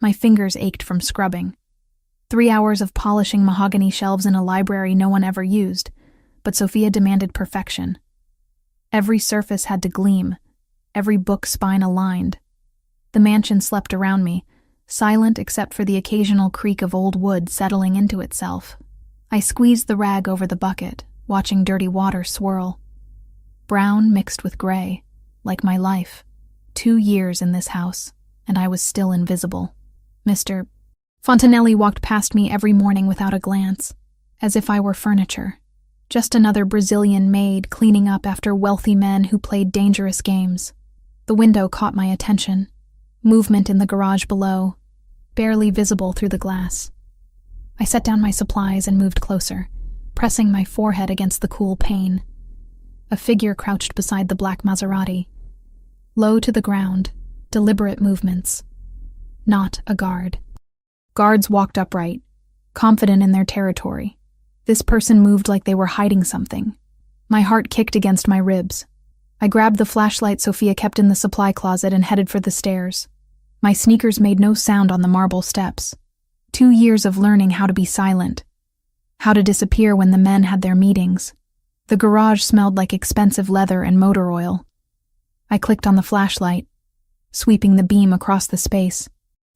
My fingers ached from scrubbing. 3 hours of polishing mahogany shelves in a library no one ever used, but Sophia demanded perfection. Every surface had to gleam, every book spine aligned. The mansion slept around me, silent except for the occasional creak of old wood settling into itself. I squeezed the rag over the bucket, watching dirty water swirl. Brown mixed with gray, like my life. 2 years in this house, and I was still invisible. Mr. Fontanelli walked past me every morning without a glance, as if I were furniture. Just another Brazilian maid cleaning up after wealthy men who played dangerous games. The window caught my attention. Movement in the garage below, barely visible through the glass. I set down my supplies and moved closer, pressing my forehead against the cool pane. A figure crouched beside the black Maserati. Low to the ground, deliberate movements. Not a guard. Guards walked upright, confident in their territory. This person moved like they were hiding something. My heart kicked against my ribs. I grabbed the flashlight Sophia kept in the supply closet and headed for the stairs. My sneakers made no sound on the marble steps. 2 years of learning how to be silent. How to disappear when the men had their meetings. The garage smelled like expensive leather and motor oil. I clicked on the flashlight, sweeping the beam across the space.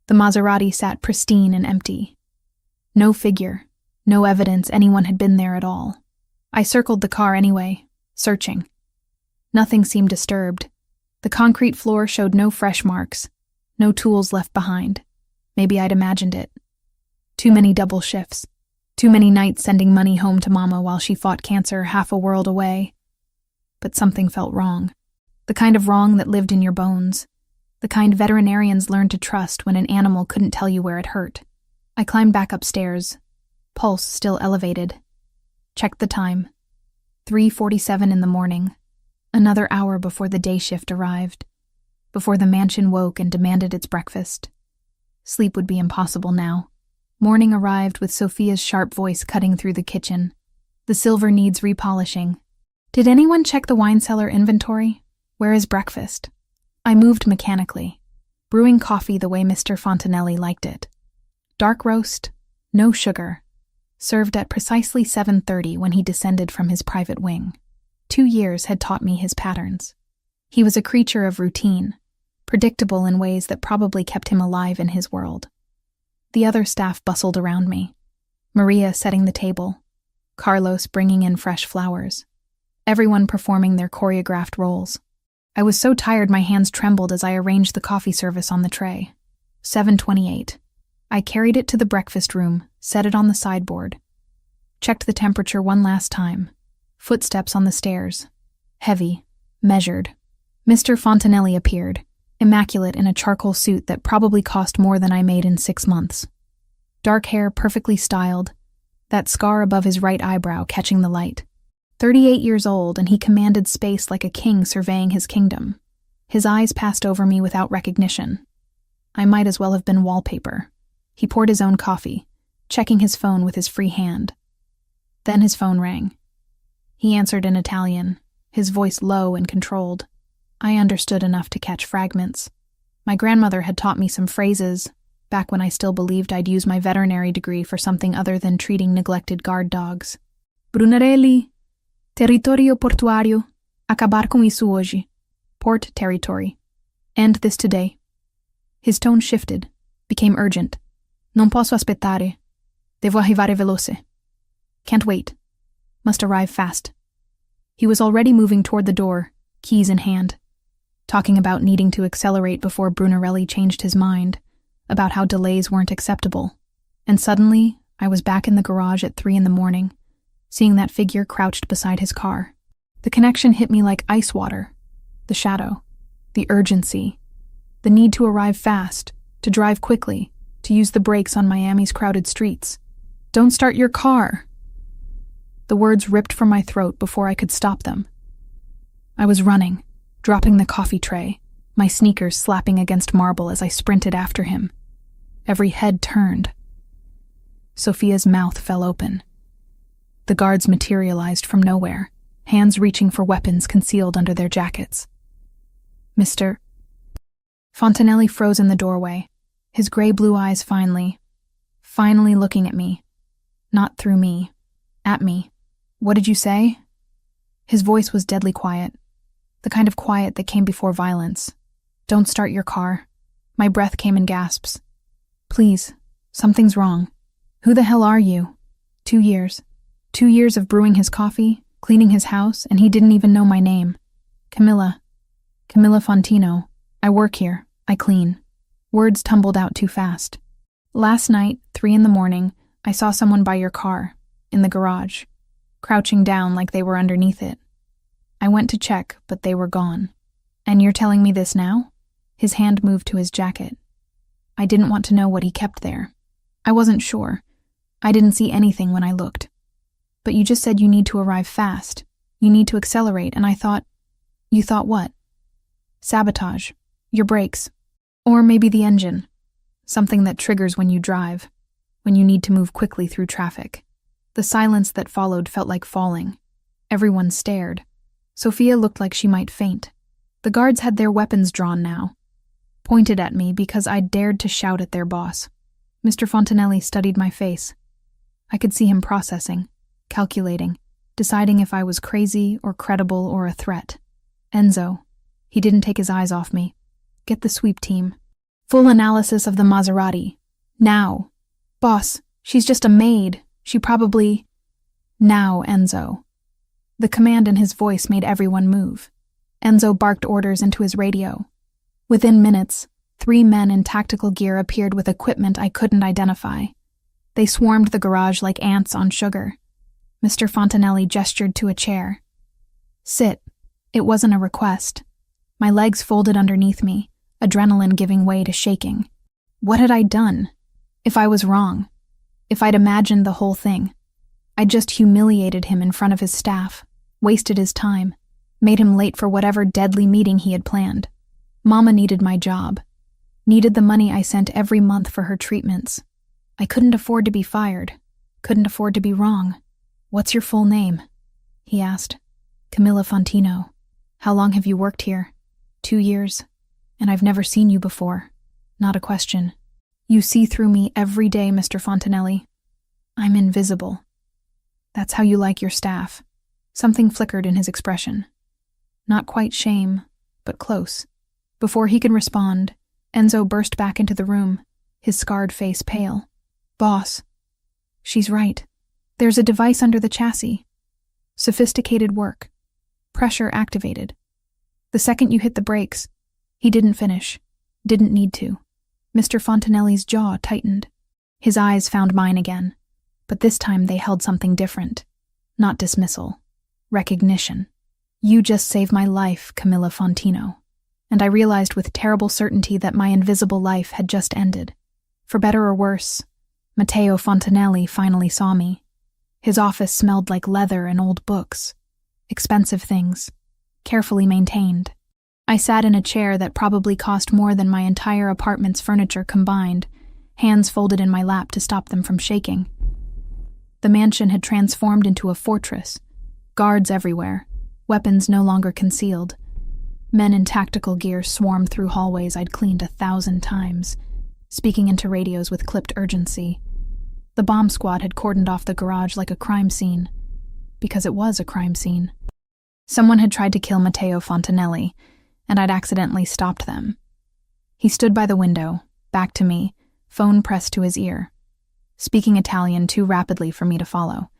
The Maserati sat pristine and empty. No figure, no evidence anyone had been there at all. I circled the car anyway, searching. Nothing seemed disturbed. The concrete floor showed no fresh marks, no tools left behind. Maybe I'd imagined it. Too many double shifts. Too many nights sending money home to Mama while she fought cancer half a world away. But something felt wrong. The kind of wrong that lived in your bones. The kind veterinarians learned to trust when an animal couldn't tell you where it hurt. I climbed back upstairs, pulse still elevated. Checked the time. 3:47 in the morning. Another hour before the day shift arrived. Before the mansion woke and demanded its breakfast. Sleep would be impossible now. Morning arrived with Sophia's sharp voice cutting through the kitchen. The silver needs repolishing. Did anyone check the wine cellar inventory? Where is breakfast? I moved mechanically, brewing coffee the way Mr. Fontanelli liked it. Dark roast, no sugar, served at precisely 7:30 when he descended from his private wing. 2 years had taught me his patterns. He was a creature of routine, predictable in ways that probably kept him alive in his world. The other staff bustled around me. Maria setting the table, Carlos bringing in fresh flowers, everyone performing their choreographed roles. I was so tired my hands trembled as I arranged the coffee service on the tray. 7:28. I carried it to the breakfast room, set it on the sideboard. Checked the temperature one last time. Footsteps on the stairs. Heavy, measured. Mr. Fontanelli appeared, immaculate in a charcoal suit that probably cost more than I made in 6 months. Dark hair perfectly styled, that scar above his right eyebrow catching the light. 38 years old, and he commanded space like a king surveying his kingdom. His eyes passed over me without recognition. I might as well have been wallpaper. He poured his own coffee, checking his phone with his free hand. Then his phone rang. He answered in Italian, his voice low and controlled. I understood enough to catch fragments. My grandmother had taught me some phrases, back when I still believed I'd use my veterinary degree for something other than treating neglected guard dogs. Brunarelli, territorio portuario, acabar com isso hoje. Port territory. End this today. His tone shifted, became urgent. Non posso aspettare. Devo arrivare veloce. Can't wait. Must arrive fast. He was already moving toward the door, keys in hand, talking about needing to accelerate before Brunarelli changed his mind, about how delays weren't acceptable. And suddenly, I was back in the garage at 3 a.m, seeing that figure crouched beside his car. The connection hit me like ice water. The shadow, the urgency, the need to arrive fast, to drive quickly, to use the brakes on Miami's crowded streets. Don't start your car! The words ripped from my throat before I could stop them. I was running, dropping the coffee tray, my sneakers slapping against marble as I sprinted after him. Every head turned. Sophia's mouth fell open. The guards materialized from nowhere, hands reaching for weapons concealed under their jackets. Mr. Fontanelli froze in the doorway, His gray-blue eyes finally looking at me. Not through me. At me. What did you say? His voice was deadly quiet. The kind of quiet that came before violence. Don't start your car. My breath came in gasps. Please, something's wrong. Who the hell are you? 2 years. 2 years of brewing his coffee, cleaning his house, and he didn't even know my name. Camilla Fontino. I work here. I clean. Words tumbled out too fast. Last night, 3 a.m, I saw someone by your car, in the garage, crouching down like they were underneath it. I went to check, but they were gone. And you're telling me this now? His hand moved to his jacket. I didn't want to know what he kept there. I wasn't sure. I didn't see anything when I looked. But you just said you need to arrive fast. You need to accelerate, and I thought... You thought what? Sabotage. Your brakes. Or maybe the engine. Something that triggers when you drive, when you need to move quickly through traffic. The silence that followed felt like falling. Everyone stared. Sophia looked like she might faint. The guards had their weapons drawn now, pointed at me because I'd dared to shout at their boss. Mr. Fontanelli studied my face. I could see him processing, calculating, deciding if I was crazy or credible or a threat. Enzo. He didn't take his eyes off me. Get the sweep team. Full analysis of the Maserati. Now. Boss, she's just a maid. She probably... Now, Enzo. The command in his voice made everyone move. Enzo barked orders into his radio. Within minutes, 3 men in tactical gear appeared with equipment I couldn't identify. They swarmed the garage like ants on sugar. Mr. Fontanelli gestured to a chair. Sit. It wasn't a request. My legs folded underneath me, adrenaline giving way to shaking. What had I done? If I was wrong? If I'd imagined the whole thing? I'd just humiliated him in front of his staff, wasted his time, made him late for whatever deadly meeting he had planned. Mama needed my job, needed the money I sent every month for her treatments. I couldn't afford to be fired, couldn't afford to be wrong. What's your full name? He asked. Camilla Fontino. How long have you worked here? 2 years. And I've never seen you before. Not a question. You see through me every day, Mr. Fontanelli. I'm invisible. That's how you like your staff. Something flickered in his expression. Not quite shame, but close. Before he could respond, Enzo burst back into the room, his scarred face pale. Boss. She's right. There's a device under the chassis. Sophisticated work. Pressure activated. The second you hit the brakes, he didn't finish. Didn't need to. Mr. Fontanelli's jaw tightened. His eyes found mine again. But this time they held something different. Not dismissal. Recognition. You just saved my life, Camilla Fontino. And I realized with terrible certainty that my invisible life had just ended. For better or worse, Matteo Fontanelli finally saw me. His office smelled like leather and old books. Expensive things. Carefully maintained. I sat in a chair that probably cost more than my entire apartment's furniture combined, hands folded in my lap to stop them from shaking. The mansion had transformed into a fortress. Guards everywhere. Weapons no longer concealed. Men in tactical gear swarmed through hallways I'd cleaned 1,000 times, speaking into radios with clipped urgency. The bomb squad had cordoned off the garage like a crime scene. Because it was a crime scene. Someone had tried to kill Matteo Fontanelli, and I'd accidentally stopped them. He stood by the window, back to me, phone pressed to his ear, speaking Italian too rapidly for me to follow.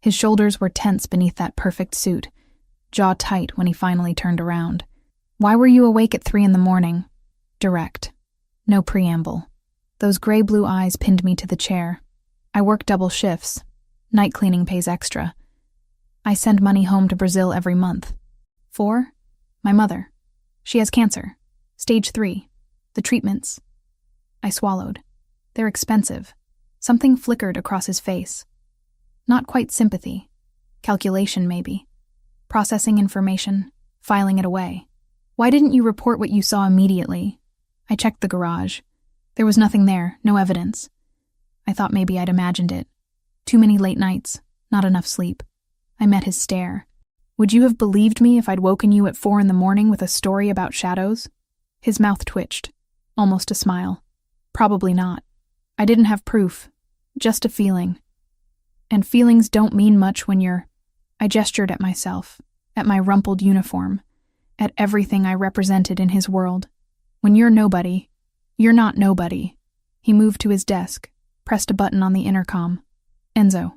His shoulders were tense beneath that perfect suit, jaw tight when he finally turned around. Why were you awake at 3 a.m? Direct. No preamble. Those gray-blue eyes pinned me to the chair. I work double shifts. Night cleaning pays extra. I send money home to Brazil every month. 4? My mother. She has cancer. Stage 3. The treatments. I swallowed. They're expensive. Something flickered across his face. Not quite sympathy. Calculation, maybe. Processing information. Filing it away. Why didn't you report what you saw immediately? I checked the garage. There was nothing there, no evidence. I thought maybe I'd imagined it. Too many late nights, not enough sleep. I met his stare. Would you have believed me if I'd woken you at 4 a.m. with a story about shadows? His mouth twitched. Almost a smile. Probably not. I didn't have proof, just a feeling. And feelings don't mean much when you're... I gestured at myself, at my rumpled uniform, at everything I represented in his world. When you're nobody, you're not nobody. He moved to his desk, pressed a button on the intercom. Enzo,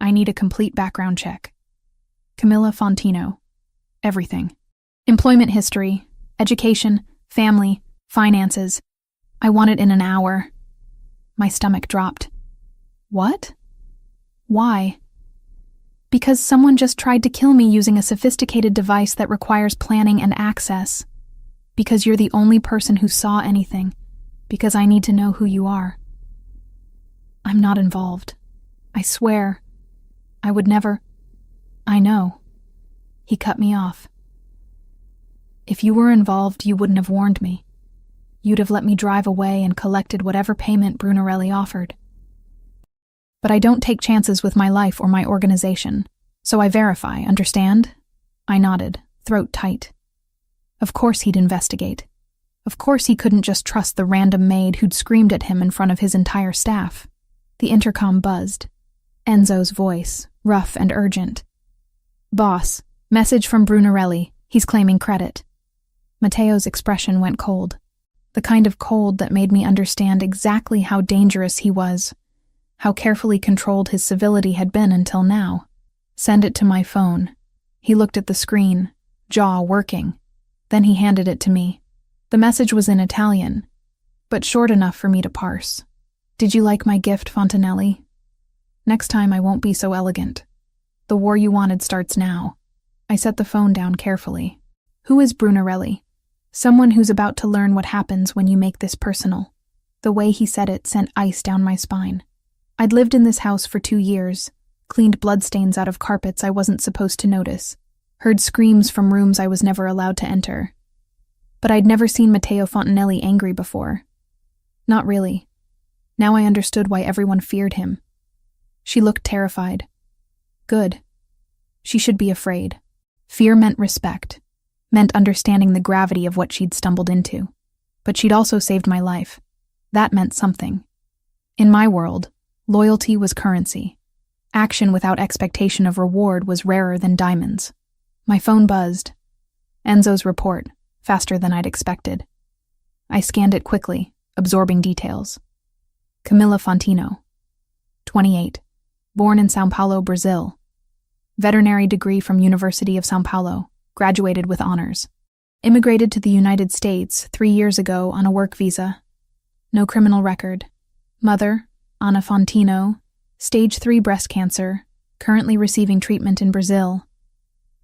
I need a complete background check. Camilla Fontino. Everything. Employment history, education, family, finances. I want it in an hour. My stomach dropped. What? Why? Because someone just tried to kill me using a sophisticated device that requires planning and access. Because you're the only person who saw anything. Because I need to know who you are. I'm not involved. I swear. I would never... I know. He cut me off. If you were involved, you wouldn't have warned me. You'd have let me drive away and collected whatever payment Brunarelli offered. But I don't take chances with my life or my organization, so I verify, understand? I nodded, throat tight. Of course he'd investigate. Of course he couldn't just trust the random maid who'd screamed at him in front of his entire staff. The intercom buzzed. Enzo's voice, rough and urgent. Boss, message from Brunarelli. He's claiming credit. Matteo's expression went cold. The kind of cold that made me understand exactly how dangerous he was, how carefully controlled his civility had been until now. Send it to my phone. He looked at the screen, jaw working. Then he handed it to me. The message was in Italian, but short enough for me to parse. Did you like my gift, Fontanelli? Next time I won't be so elegant. The war you wanted starts now. I set the phone down carefully. Who is Brunarelli? Someone who's about to learn what happens when you make this personal. The way he said it sent ice down my spine. I'd lived in this house for 2 years, cleaned bloodstains out of carpets I wasn't supposed to notice, heard screams from rooms I was never allowed to enter. But I'd never seen Matteo Fontanelli angry before. Not really. Now I understood why everyone feared him. She looked terrified. Good. She should be afraid. Fear meant respect, meant understanding the gravity of what she'd stumbled into. But she'd also saved my life. That meant something. In my world, loyalty was currency. Action without expectation of reward was rarer than diamonds. My phone buzzed. Enzo's report, faster than I'd expected. I scanned it quickly, absorbing details. Camilla Fontino, 28, born in São Paulo, Brazil. Veterinary degree from University of São Paulo, graduated with honors. Immigrated to the United States 3 years ago on a work visa. No criminal record. Mother, Ana Fontino, stage 3 breast cancer, currently receiving treatment in Brazil.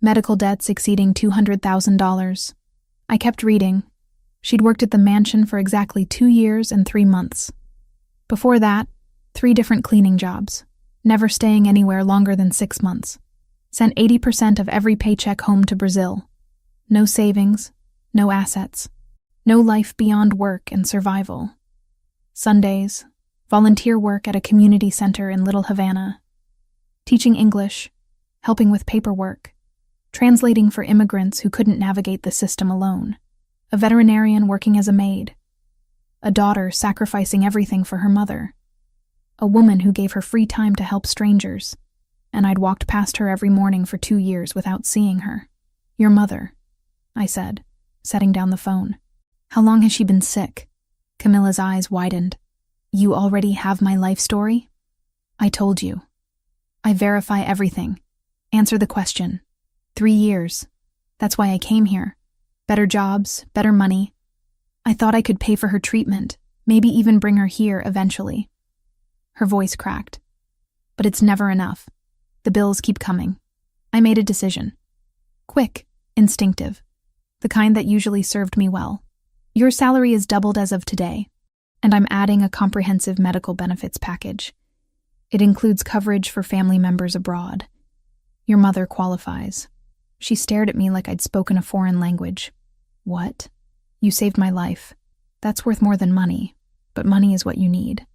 Medical debts exceeding $200,000. I kept reading. She'd worked at the mansion for exactly 2 years and 3 months. Before that, 3 different cleaning jobs, never staying anywhere longer than 6 months. Sent 80% of every paycheck home to Brazil. No savings, no assets, no life beyond work and survival. Sundays, volunteer work at a community center in Little Havana. Teaching English, helping with paperwork, translating for immigrants who couldn't navigate the system alone. A veterinarian working as a maid. A daughter sacrificing everything for her mother. A woman who gave her free time to help strangers. And I'd walked past her every morning for 2 years without seeing her. Your mother, I said, setting down the phone. How long has she been sick? Camilla's eyes widened. You already have my life story? I told you. I verify everything. Answer the question. 3 years. That's why I came here. Better jobs, better money. I thought I could pay for her treatment, maybe even bring her here eventually. Her voice cracked. But it's never enough. The bills keep coming. I made a decision. Quick, instinctive. The kind that usually served me well. Your salary is doubled as of today, and I'm adding a comprehensive medical benefits package. It includes coverage for family members abroad. Your mother qualifies. She stared at me like I'd spoken a foreign language. What? You saved my life. That's worth more than money, but money is what you need.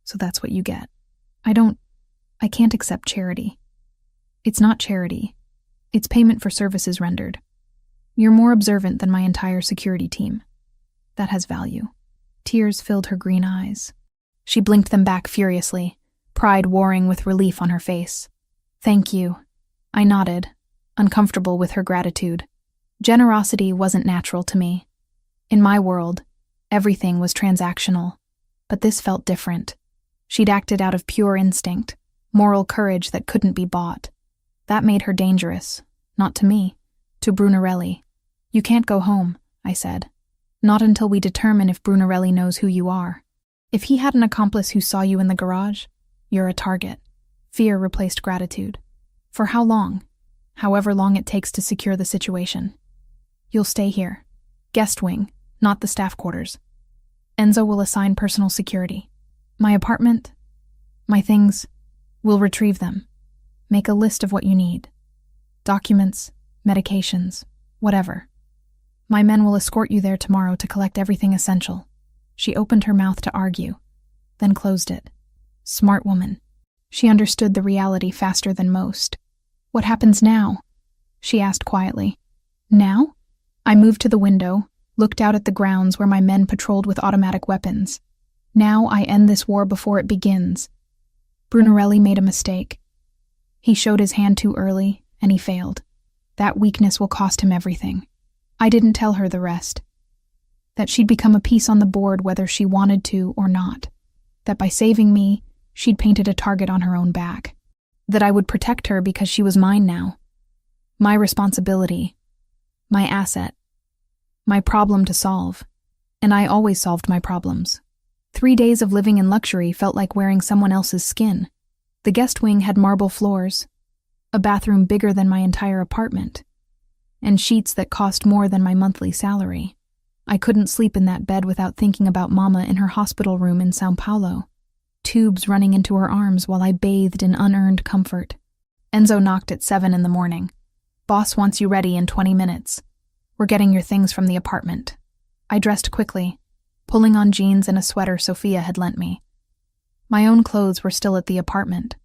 So that's what you get. I can't accept charity. It's not charity. It's payment for services rendered. You're more observant than my entire security team. That has value. Tears filled her green eyes. She blinked them back furiously, pride warring with relief on her face. "Thank you." I nodded, uncomfortable with her gratitude. Generosity wasn't natural to me. In my world, everything was transactional, but this felt different. She'd acted out of pure instinct, moral courage that couldn't be bought. That made her dangerous, not to me, to Brunarelli. "You can't go home," I said. "Not until we determine if Brunarelli knows who you are. If he had an accomplice who saw you in the garage, you're a target." Fear replaced gratitude. "For how long?" "However long it takes to secure the situation." "You'll stay here. Guest wing, not the staff quarters. Enzo will assign personal security. My apartment, my things, we'll retrieve them. Make a list of what you need. Documents, medications, whatever. My men will escort you there tomorrow to collect everything essential." She opened her mouth to argue, then closed it. Smart woman. She understood the reality faster than most. "What happens now?" she asked quietly. "Now?" I moved to the window, looked out at the grounds where my men patrolled with automatic weapons. "Now I end this war before it begins." Brunarelli made a mistake. He showed his hand too early, and he failed. That weakness will cost him everything. I didn't tell her the rest. That she'd become a piece on the board whether she wanted to or not. That by saving me, she'd painted a target on her own back. That I would protect her because she was mine now. My responsibility. My asset. My problem to solve. And I always solved my problems. 3 days of living in luxury felt like wearing someone else's skin. The guest wing had marble floors, a bathroom bigger than my entire apartment, and sheets that cost more than my monthly salary. I couldn't sleep in that bed without thinking about Mama in her hospital room in Sao Paulo, tubes running into her arms while I bathed in unearned comfort. Enzo knocked at 7 in the morning. "Boss wants you ready in 20 minutes. We're getting your things from the apartment." I dressed quickly, pulling on jeans and a sweater Sophia had lent me. My own clothes were still at the apartment,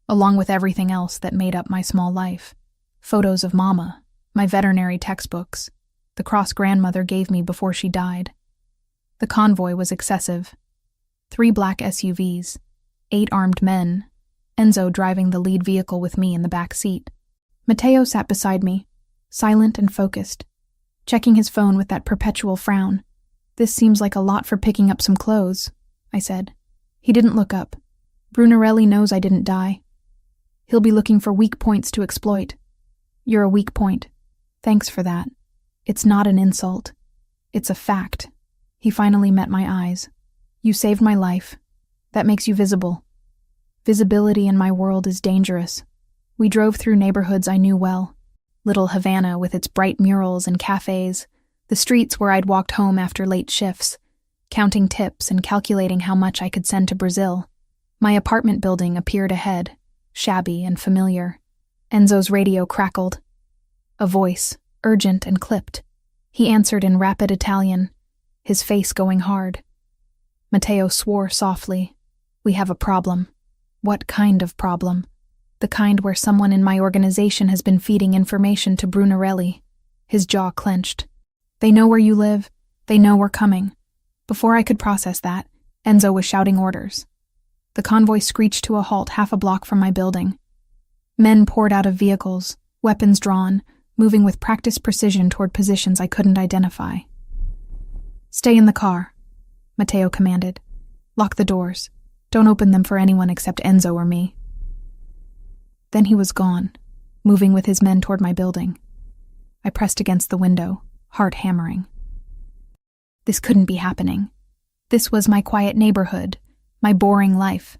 along with everything else that made up my small life. Photos of Mama, my veterinary textbooks, the cross grandmother gave me before she died. The convoy was excessive. 3 black SUVs, 8 armed men, Enzo driving the lead vehicle with me in the back seat. Matteo sat beside me, silent and focused, checking his phone with that perpetual frown. "This seems like a lot for picking up some clothes," I said. He didn't look up. "Brunarelli knows I didn't die. He'll be looking for weak points to exploit." "You're a weak point. Thanks for that. It's not an insult. It's a fact." He finally met my eyes. "You saved my life. That makes you visible. Visibility in my world is dangerous." We drove through neighborhoods I knew well. Little Havana with its bright murals and cafes, the streets where I'd walked home after late shifts, counting tips and calculating how much I could send to Brazil. My apartment building appeared ahead, shabby and familiar. Enzo's radio crackled. A voice, urgent and clipped. He answered in rapid Italian, his face going hard. Matteo swore softly. "We have a problem." "What kind of problem?" "The kind where someone in my organization has been feeding information to Brunarelli." His jaw clenched. "They know where you live. They know we're coming." Before I could process that, Enzo was shouting orders. The convoy screeched to a halt half a block from my building. Men poured out of vehicles, weapons drawn, moving with practiced precision toward positions I couldn't identify. "Stay in the car," Matteo commanded. "Lock the doors. Don't open them for anyone except Enzo or me." Then he was gone, moving with his men toward my building. I pressed against the window, heart hammering. This couldn't be happening. This was my quiet neighborhood, my boring life,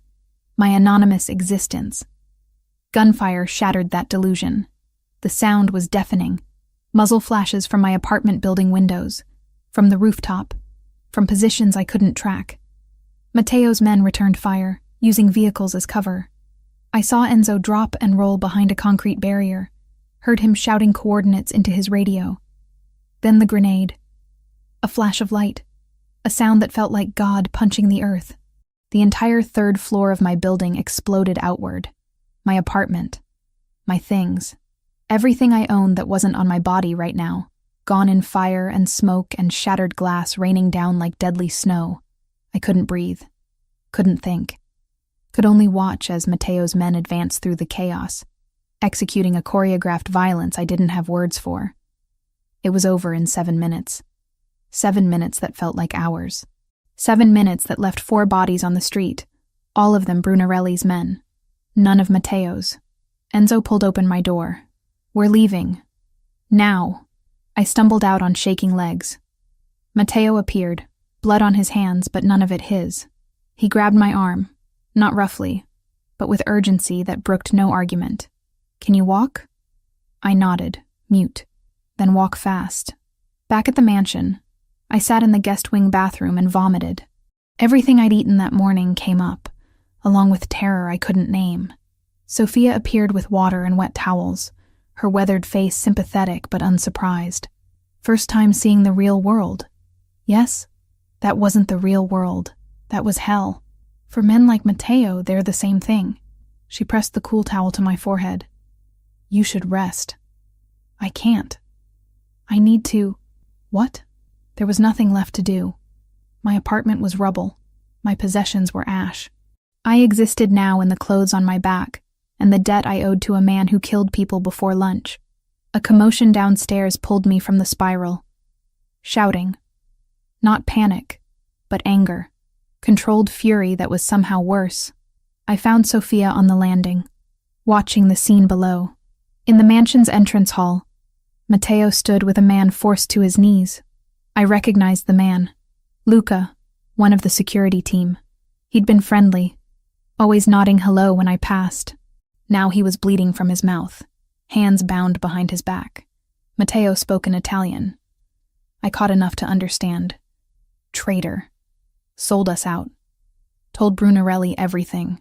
my anonymous existence. Gunfire shattered that delusion. The sound was deafening. Muzzle flashes from my apartment building windows, from the rooftop, from positions I couldn't track. Matteo's men returned fire, using vehicles as cover. I saw Enzo drop and roll behind a concrete barrier, heard him shouting coordinates into his radio. Then the grenade. A flash of light. A sound that felt like God punching the earth. The entire 3rd floor of my building exploded outward. My apartment. My things. Everything I owned that wasn't on my body right now, gone in fire and smoke and shattered glass raining down like deadly snow. I couldn't breathe, couldn't think, could only watch as Mateo's men advanced through the chaos, executing a choreographed violence I didn't have words for. It was over in 7 minutes. 7 minutes that felt like hours. 7 minutes that left 4 bodies on the street, all of them Brunarelli's men. None of Mateo's. Enzo pulled open my door. "We're leaving. Now." I stumbled out on shaking legs. Mateo appeared, blood on his hands, but none of it his. He grabbed my arm, not roughly, but with urgency that brooked no argument. "Can you walk?" I nodded, mute. "Then walk fast." Back at the mansion, I sat in the guest wing bathroom and vomited. Everything I'd eaten that morning came up, along with terror I couldn't name. Sophia appeared with water and wet towels, her weathered face sympathetic but unsurprised. First time seeing the real world. Yes, that wasn't the real world. That was hell. For men like Mateo, they're the same thing. She pressed the cool towel to my forehead. "You should rest." "I can't. I need to." What? There was nothing left to do. My apartment was rubble. My possessions were ash. I existed now in the clothes on my back and the debt I owed to a man who killed people before lunch. A commotion downstairs pulled me from the spiral. Shouting. Not panic, but anger. Controlled fury that was somehow worse. I found Sophia on the landing, watching the scene below. In the mansion's entrance hall, Mateo stood with a man forced to his knees. I recognized the man. Luca, one of the security team. He'd been friendly, always nodding hello when I passed. Now he was bleeding from his mouth, hands bound behind his back. Mateo spoke in Italian. I caught enough to understand. Traitor. Sold us out. Told Brunarelli everything.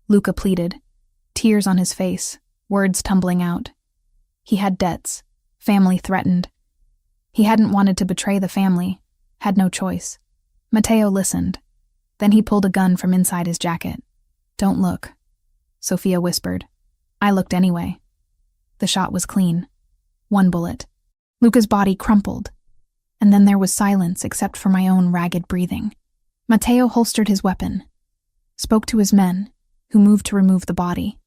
Luca pleaded, tears on his face, words tumbling out. He had debts, family threatened. He hadn't wanted to betray the family, had no choice. Mateo listened. Then he pulled a gun from inside his jacket. "Don't look," Sophia whispered. I looked anyway. The shot was clean. 1 bullet. Luca's body crumpled. And then there was silence except for my own ragged breathing. Mateo holstered his weapon, spoke to his men, who moved to remove the body.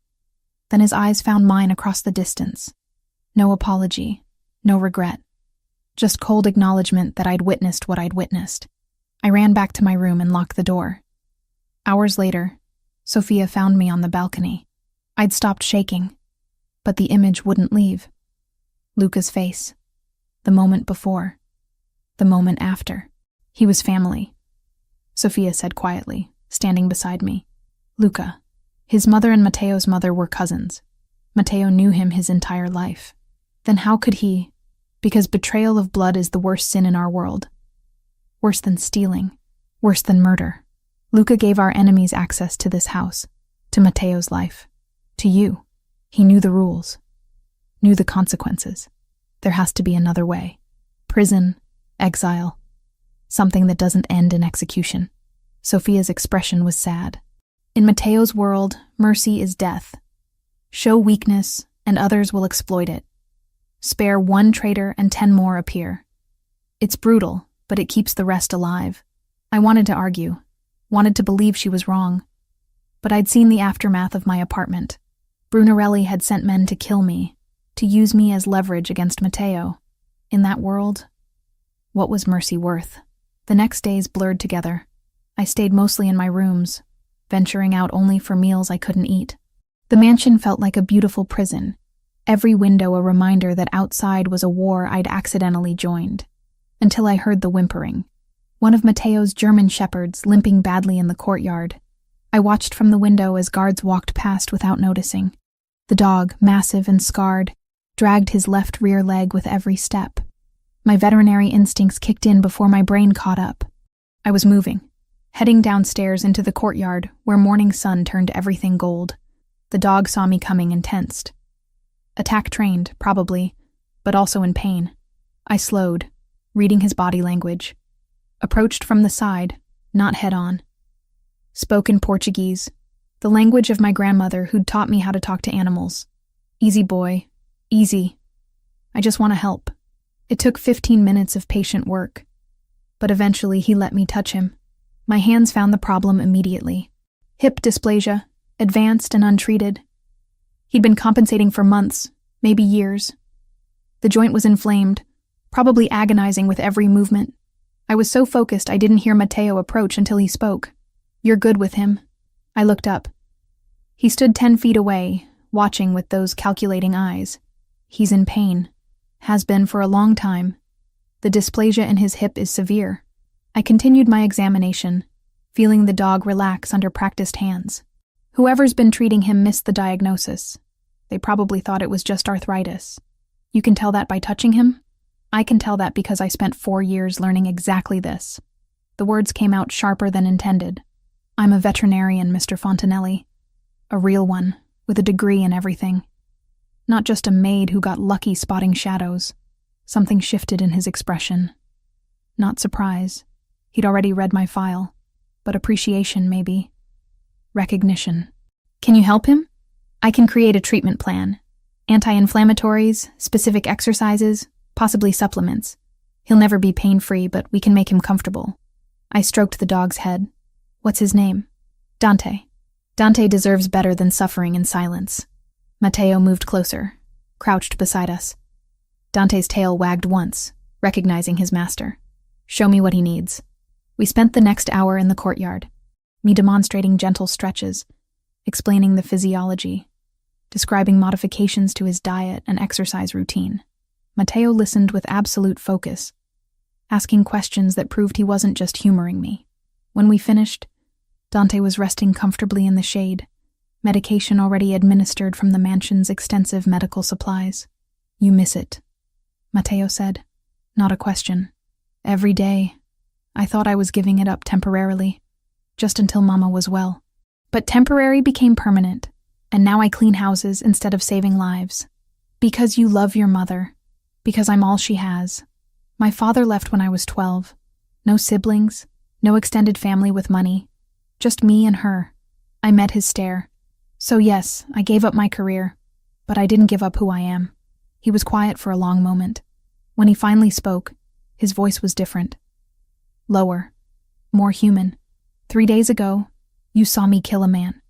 Then his eyes found mine across the distance. No apology, no regret. Just cold acknowledgement that I'd witnessed what I'd witnessed. I ran back to my room and locked the door. Hours later, Sophia found me on the balcony. I'd stopped shaking, but the image wouldn't leave. Luca's face. The moment before. The moment after. He was family, Sophia said quietly, standing beside me. Luca. His mother and Mateo's mother were cousins. Mateo knew him his entire life. Then how could he? Because betrayal of blood is the worst sin in our world. Worse than stealing. Worse than murder. Luca gave our enemies access to this house, to Mateo's life, to you. He knew the rules, knew the consequences. There has to be another way. Prison, exile, something that doesn't end in execution. Sophia's expression was sad. In Mateo's world, mercy is death. Show weakness, and others will exploit it. Spare 1 traitor and 10 more appear. It's brutal, but it keeps the rest alive. I wanted to argue, wanted to believe she was wrong. But I'd seen the aftermath of my apartment. Brunarelli had sent men to kill me, to use me as leverage against Mateo. In that world, what was mercy worth? The next days blurred together. I stayed mostly in my rooms, venturing out only for meals I couldn't eat. The mansion felt like a beautiful prison, every window a reminder that outside was a war I'd accidentally joined. Until I heard the whimpering. One of Mateo's German shepherds limping badly in the courtyard. I watched from the window as guards walked past without noticing. The dog, massive and scarred, dragged his left rear leg with every step. My veterinary instincts kicked in before my brain caught up. I was moving, heading downstairs into the courtyard where morning sun turned everything gold. The dog saw me coming and tensed. Attack trained, probably, but also in pain. I slowed, reading his body language. Approached from the side, not head-on. Spoke in Portuguese, the language of my grandmother who'd taught me how to talk to animals. Easy boy, easy. I just want to help. It took 15 minutes of patient work, but eventually he let me touch him. My hands found the problem immediately. Hip dysplasia, advanced and untreated. He'd been compensating for months, maybe years. The joint was inflamed, probably agonizing with every movement. I was so focused I didn't hear Matteo approach until he spoke. "You're good with him." I looked up. He stood 10 feet away, watching with those calculating eyes. "He's in pain. Has been for a long time. The dysplasia in his hip is severe." I continued my examination, feeling the dog relax under practiced hands. Whoever's been treating him missed the diagnosis. They probably thought it was just arthritis. "You can tell that by touching him?" "I can tell that because I spent 4 years learning exactly this." The words came out sharper than intended. "I'm a veterinarian, Mr. Fontanelli. A real one, with a degree in everything. Not just a maid who got lucky spotting shadows." Something shifted in his expression. Not surprise. He'd already read my file. But appreciation, maybe. Recognition. "Can you help him? I can create a treatment plan. Anti-inflammatories, specific exercises, possibly supplements. He'll never be pain-free, but we can make him comfortable." I stroked the dog's head. "What's his name?" "Dante. Dante deserves better than suffering in silence." Matteo moved closer, crouched beside us. Dante's tail wagged once, recognizing his master. "Show me what he needs." We spent the next hour in the courtyard, me demonstrating gentle stretches, explaining the physiology, describing modifications to his diet and exercise routine. Matteo listened with absolute focus, asking questions that proved he wasn't just humoring me. When we finished, Dante was resting comfortably in the shade, medication already administered from the mansion's extensive medical supplies. "You miss it," Matteo said. Not a question. "Every day. I thought I was giving it up temporarily, just until Mama was well. But temporary became permanent, and now I clean houses instead of saving lives. Because you love your mother. Because I'm all she has. My father left when I was 12. No siblings, no extended family with money. Just me and her." I met his stare. "So yes, I gave up my career, but I didn't give up who I am." He was quiet for a long moment. When he finally spoke, his voice was different. Lower. More human. 3 days ago, you saw me kill a man.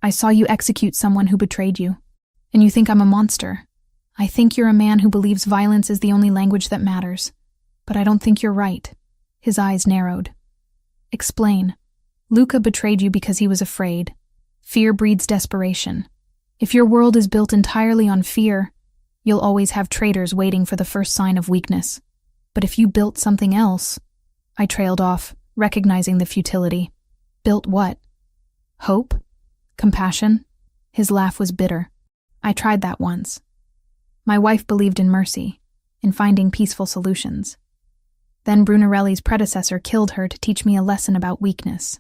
I saw you execute someone who betrayed you. And you think I'm a monster. I think you're a man who believes violence is the only language that matters. But I don't think you're right." His eyes narrowed. "Explain. Luca betrayed you because he was afraid. Fear breeds desperation. If your world is built entirely on fear, you'll always have traitors waiting for the first sign of weakness. But if you built something else..." I trailed off, recognizing the futility. "Built what? Hope? Compassion?" His laugh was bitter. "I tried that once. My wife believed in mercy, in finding peaceful solutions. Then Brunarelli's predecessor killed her to teach me a lesson about weakness.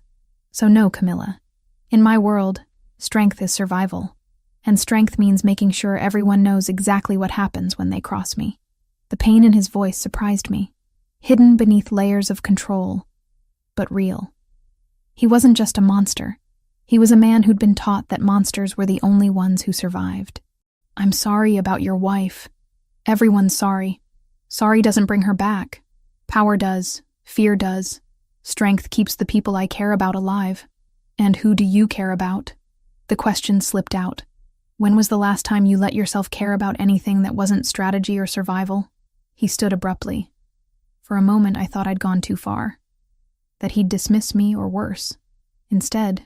So no, Camilla. In my world, strength is survival. And strength means making sure everyone knows exactly what happens when they cross me." The pain in his voice surprised me, hidden beneath layers of control, but real. He wasn't just a monster. He was a man who'd been taught that monsters were the only ones who survived. "I'm sorry about your wife. Everyone's sorry. Sorry doesn't bring her back. Power does. Fear does. Strength keeps the people I care about alive." "And who do you care about?" The question slipped out. "When was the last time you let yourself care about anything that wasn't strategy or survival?" He stood abruptly. For a moment I thought I'd gone too far, that he'd dismiss me or worse. Instead,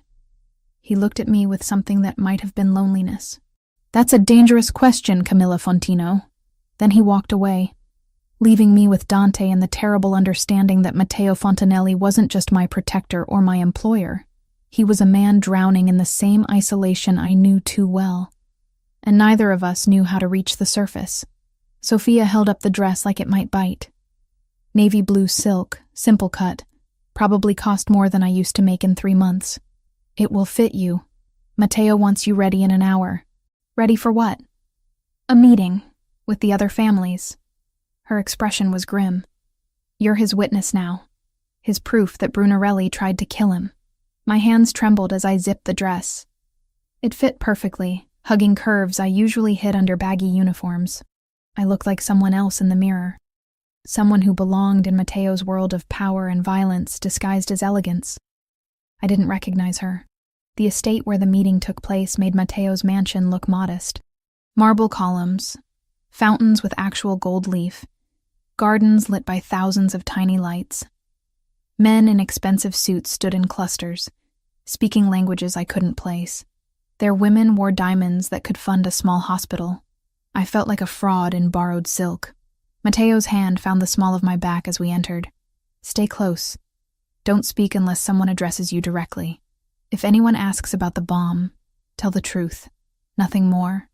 he looked at me with something that might have been loneliness. "That's a dangerous question, Camilla Fontino." Then he walked away, leaving me with Dante and the terrible understanding that Matteo Fontanelli wasn't just my protector or my employer. He was a man drowning in the same isolation I knew too well. And neither of us knew how to reach the surface. Sophia held up the dress like it might bite. Navy blue silk, simple cut, probably cost more than I used to make in 3 months. "It will fit you. Matteo wants you ready in an hour." "Ready for what?" "A meeting, with the other families." Her expression was grim. "You're his witness now. His proof that Brunarelli tried to kill him." My hands trembled as I zipped the dress. It fit perfectly, hugging curves I usually hid under baggy uniforms. I looked like someone else in the mirror. Someone who belonged in Matteo's world of power and violence disguised as elegance. I didn't recognize her. The estate where the meeting took place made Mateo's mansion look modest. Marble columns, fountains with actual gold leaf, gardens lit by thousands of tiny lights. Men in expensive suits stood in clusters, speaking languages I couldn't place. Their women wore diamonds that could fund a small hospital. I felt like a fraud in borrowed silk. Mateo's hand found the small of my back as we entered. Stay close. Don't speak unless someone addresses you directly. If anyone asks about the bomb, tell the truth. Nothing more,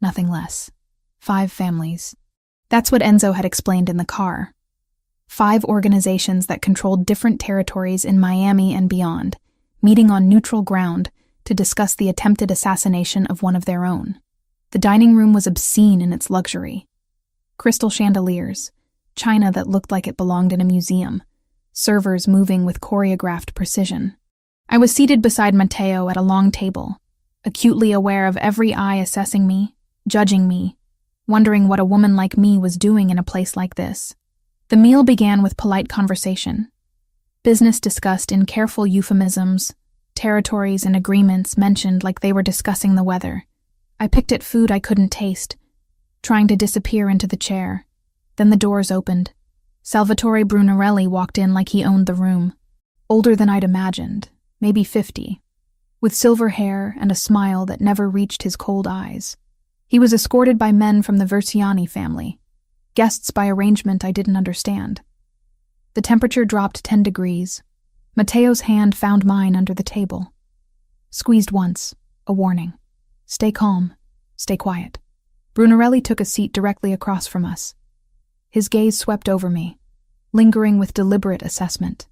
nothing less. 5 families. That's what Enzo had explained in the car. 5 organizations that controlled different territories in Miami and beyond, meeting on neutral ground to discuss the attempted assassination of one of their own. The dining room was obscene in its luxury. Crystal chandeliers, china that looked like it belonged in a museum, servers moving with choreographed precision. I was seated beside Mateo at a long table, acutely aware of every eye assessing me, judging me, wondering what a woman like me was doing in a place like this. The meal began with polite conversation. Business discussed in careful euphemisms, territories and agreements mentioned like they were discussing the weather. I picked at food I couldn't taste, trying to disappear into the chair. Then the doors opened. Salvatore Brunarelli walked in like he owned the room. Older than I'd imagined, maybe 50, with silver hair and a smile that never reached his cold eyes. He was escorted by men from the Versiani family, guests by arrangement I didn't understand. The temperature dropped 10 degrees. Mateo's hand found mine under the table. Squeezed once, a warning. Stay calm, stay quiet. Brunarelli took a seat directly across from us. His gaze swept over me, lingering with deliberate assessment.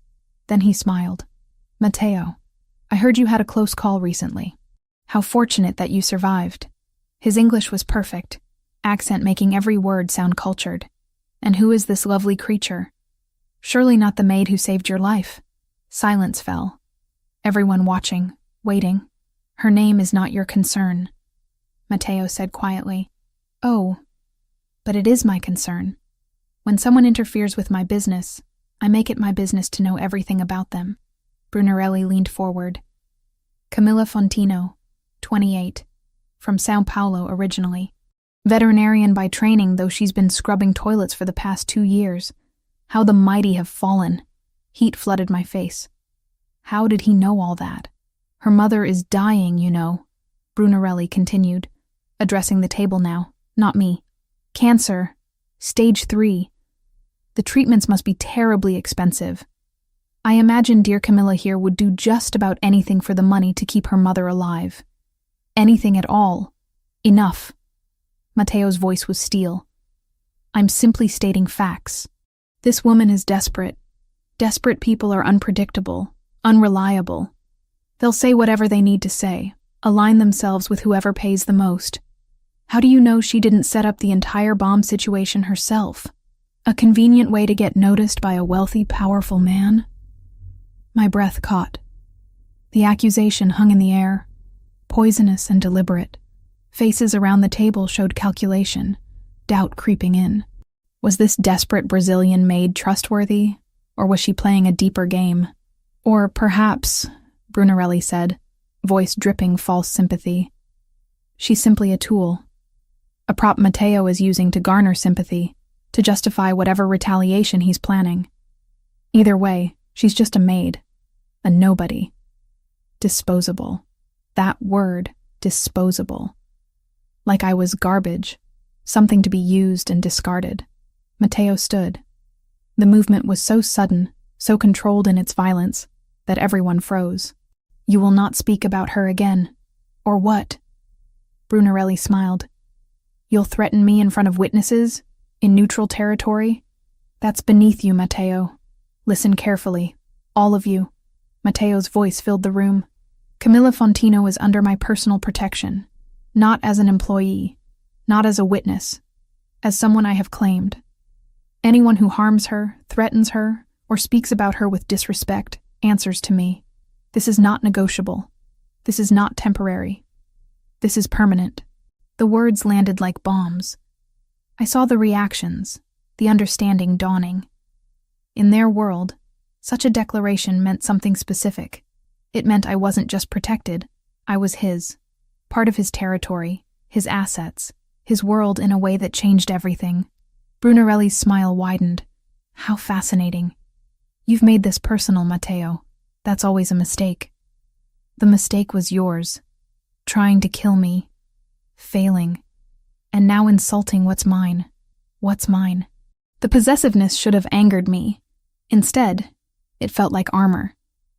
Then he smiled. Mateo, I heard you had a close call recently. How fortunate that you survived. His English was perfect, accent making every word sound cultured. And who is this lovely creature? Surely not the maid who saved your life. Silence fell. Everyone watching, waiting. Her name is not your concern. Mateo said quietly. Oh, but it is my concern. When someone interferes with my business, I make it my business to know everything about them. Brunarelli leaned forward. Camilla Fontino, 28, from Sao Paulo originally. Veterinarian by training, though she's been scrubbing toilets for the past 2 years. How the mighty have fallen. Heat flooded my face. How did he know all that? Her mother is dying, you know, Brunarelli continued, addressing the table now, not me. Cancer. Stage 3. The treatments must be terribly expensive. I imagine dear Camilla here would do just about anything for the money to keep her mother alive. Anything at all. Enough. Mateo's voice was steel. I'm simply stating facts. This woman is desperate. Desperate people are unpredictable, unreliable. They'll say whatever they need to say, align themselves with whoever pays the most. How do you know she didn't set up the entire bomb situation herself? A convenient way to get noticed by a wealthy, powerful man? My breath caught. The accusation hung in the air, poisonous and deliberate. Faces around the table showed calculation, doubt creeping in. Was this desperate Brazilian maid trustworthy, or was she playing a deeper game? Or perhaps, Brunarelli said, voice dripping false sympathy, she's simply a tool. A prop Mateo is using to garner sympathy, to justify whatever retaliation he's planning. Either way, she's just a maid, a nobody. Disposable. That word, disposable. Like I was garbage, something to be used and discarded. Mateo stood. The movement was so sudden, so controlled in its violence, that everyone froze. You will not speak about her again. Or what? Brunarelli smiled. You'll threaten me in front of witnesses? In neutral territory? That's beneath you, Mateo. Listen carefully. All of you. Mateo's voice filled the room. Camilla Fontino is under my personal protection. Not as an employee. Not as a witness. As someone I have claimed. Anyone who harms her, threatens her, or speaks about her with disrespect answers to me. This is not negotiable. This is not temporary. This is permanent. The words landed like bombs. I saw the reactions, the understanding dawning. In their world, such a declaration meant something specific. It meant I wasn't just protected, I was his. Part of his territory, his assets, his world in a way that changed everything. Brunarelli's smile widened. How fascinating. You've made this personal, Matteo. That's always a mistake. The mistake was yours. Trying to kill me. Failing. And now insulting what's mine. What's mine? The possessiveness should have angered me. Instead, it felt like armor.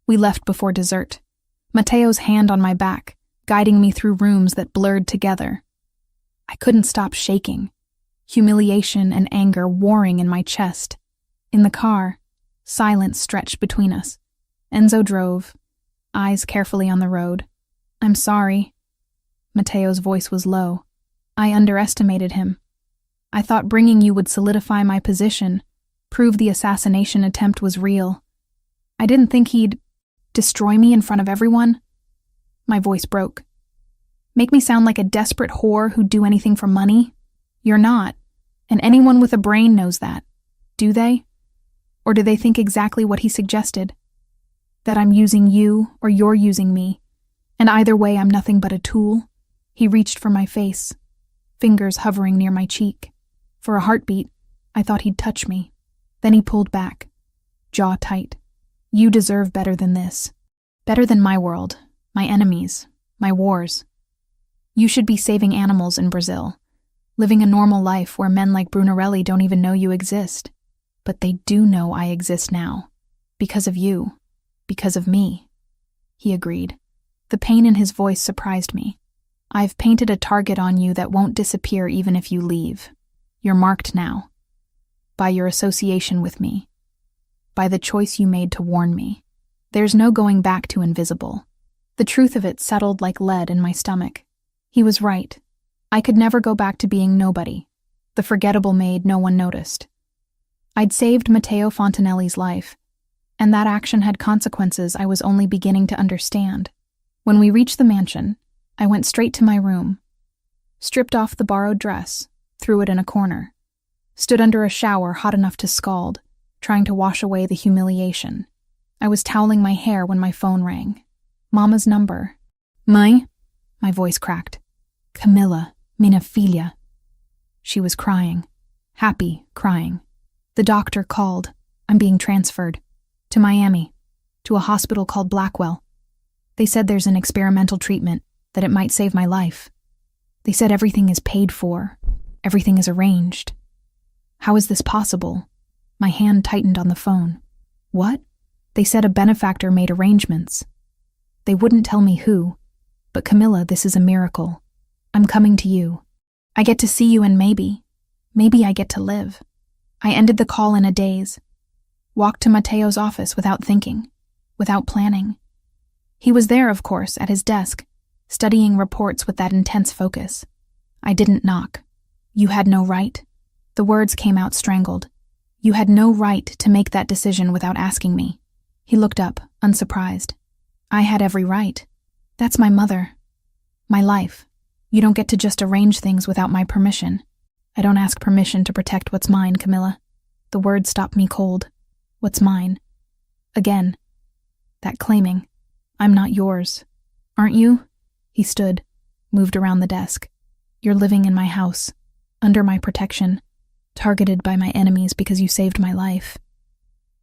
We left before dessert. Matteo's hand on my back, guiding me through rooms that blurred together. I couldn't stop shaking. Humiliation and anger warring in my chest. In the car, silence stretched between us. Enzo drove, eyes carefully on the road. I'm sorry. Matteo's voice was low. I underestimated him. I thought bringing you would solidify my position, prove the assassination attempt was real. I didn't think he'd destroy me in front of everyone. My voice broke. Make me sound like a desperate whore who'd do anything for money? You're not, and anyone with a brain knows that. Do they? Or do they think exactly what he suggested? That I'm using you or you're using me, and either way I'm nothing but a tool? He reached for my face, fingers hovering near my cheek. For a heartbeat, I thought he'd touch me. Then he pulled back, jaw tight. You deserve better than this. Better than my world, my enemies, my wars. You should be saving animals in Brazil, living a normal life where men like Brunarelli don't even know you exist. But they do know I exist now. Because of you. Because of me. He agreed. The pain in his voice surprised me. I've painted a target on you that won't disappear even if you leave. You're marked now. By your association with me. By the choice you made to warn me. There's no going back to invisible. The truth of it settled like lead in my stomach. He was right. I could never go back to being nobody. The forgettable maid no one noticed. I'd saved Matteo Fontanelli's life, and that action had consequences I was only beginning to understand. When we reached the mansion, I went straight to my room, stripped off the borrowed dress, threw it in a corner, stood under a shower hot enough to scald, trying to wash away the humiliation. I was toweling my hair when my phone rang. Mama's number. Mãe? My voice cracked. Camilla, minha filha. She was crying. Happy, crying. The doctor called. I'm being transferred. To Miami. To a hospital called Blackwell. They said there's an experimental treatment, that it might save my life. They said everything is paid for. Everything is arranged. How is this possible? My hand tightened on the phone. What? They said a benefactor made arrangements. They wouldn't tell me who. But Camilla, this is a miracle. I'm coming to you. I get to see you and maybe I get to live. I ended the call in a daze. Walked to Matteo's office without thinking, without planning. He was there, of course, at his desk, studying reports with that intense focus. I didn't knock. You had no right. The words came out strangled. You had no right to make that decision without asking me. He looked up, unsurprised. I had every right. That's my mother. My life. You don't get to just arrange things without my permission. I don't ask permission to protect what's mine, Camilla. The words stopped me cold. What's mine? Again. That claiming. I'm not yours. Aren't you? He stood, moved around the desk. You're living in my house, under my protection, targeted by my enemies because you saved my life.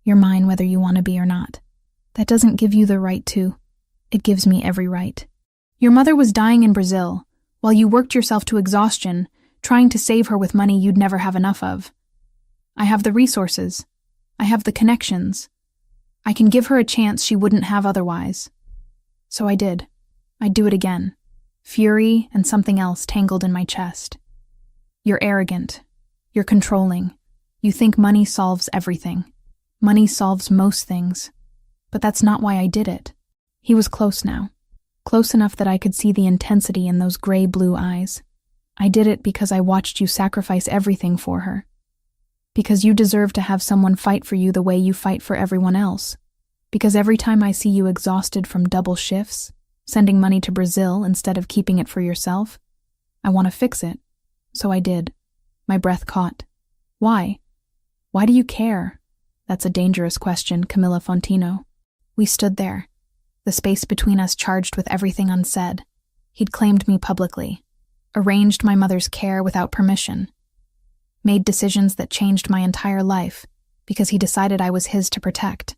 You're mine whether you want to be or not. That doesn't give you the right to. It gives me every right. Your mother was dying in Brazil, while you worked yourself to exhaustion, trying to save her with money you'd never have enough of. I have the resources. I have the connections. I can give her a chance she wouldn't have otherwise. So I did. I'd do it again. Fury and something else tangled in my chest. You're arrogant. You're controlling. You think money solves everything. Money solves most things. But that's not why I did it. He was close now. Close enough that I could see the intensity in those gray-blue eyes. I did it because I watched you sacrifice everything for her. Because you deserve to have someone fight for you the way you fight for everyone else. Because every time I see you exhausted from double shifts, sending money to Brazil instead of keeping it for yourself, I want to fix it. So I did. My breath caught. Why? Why do you care? That's a dangerous question, Camilla Fontino. We stood there. the space between us charged with everything unsaid. He'd claimed me publicly, arranged my mother's care without permission, made decisions that changed my entire life because he decided I was his to protect.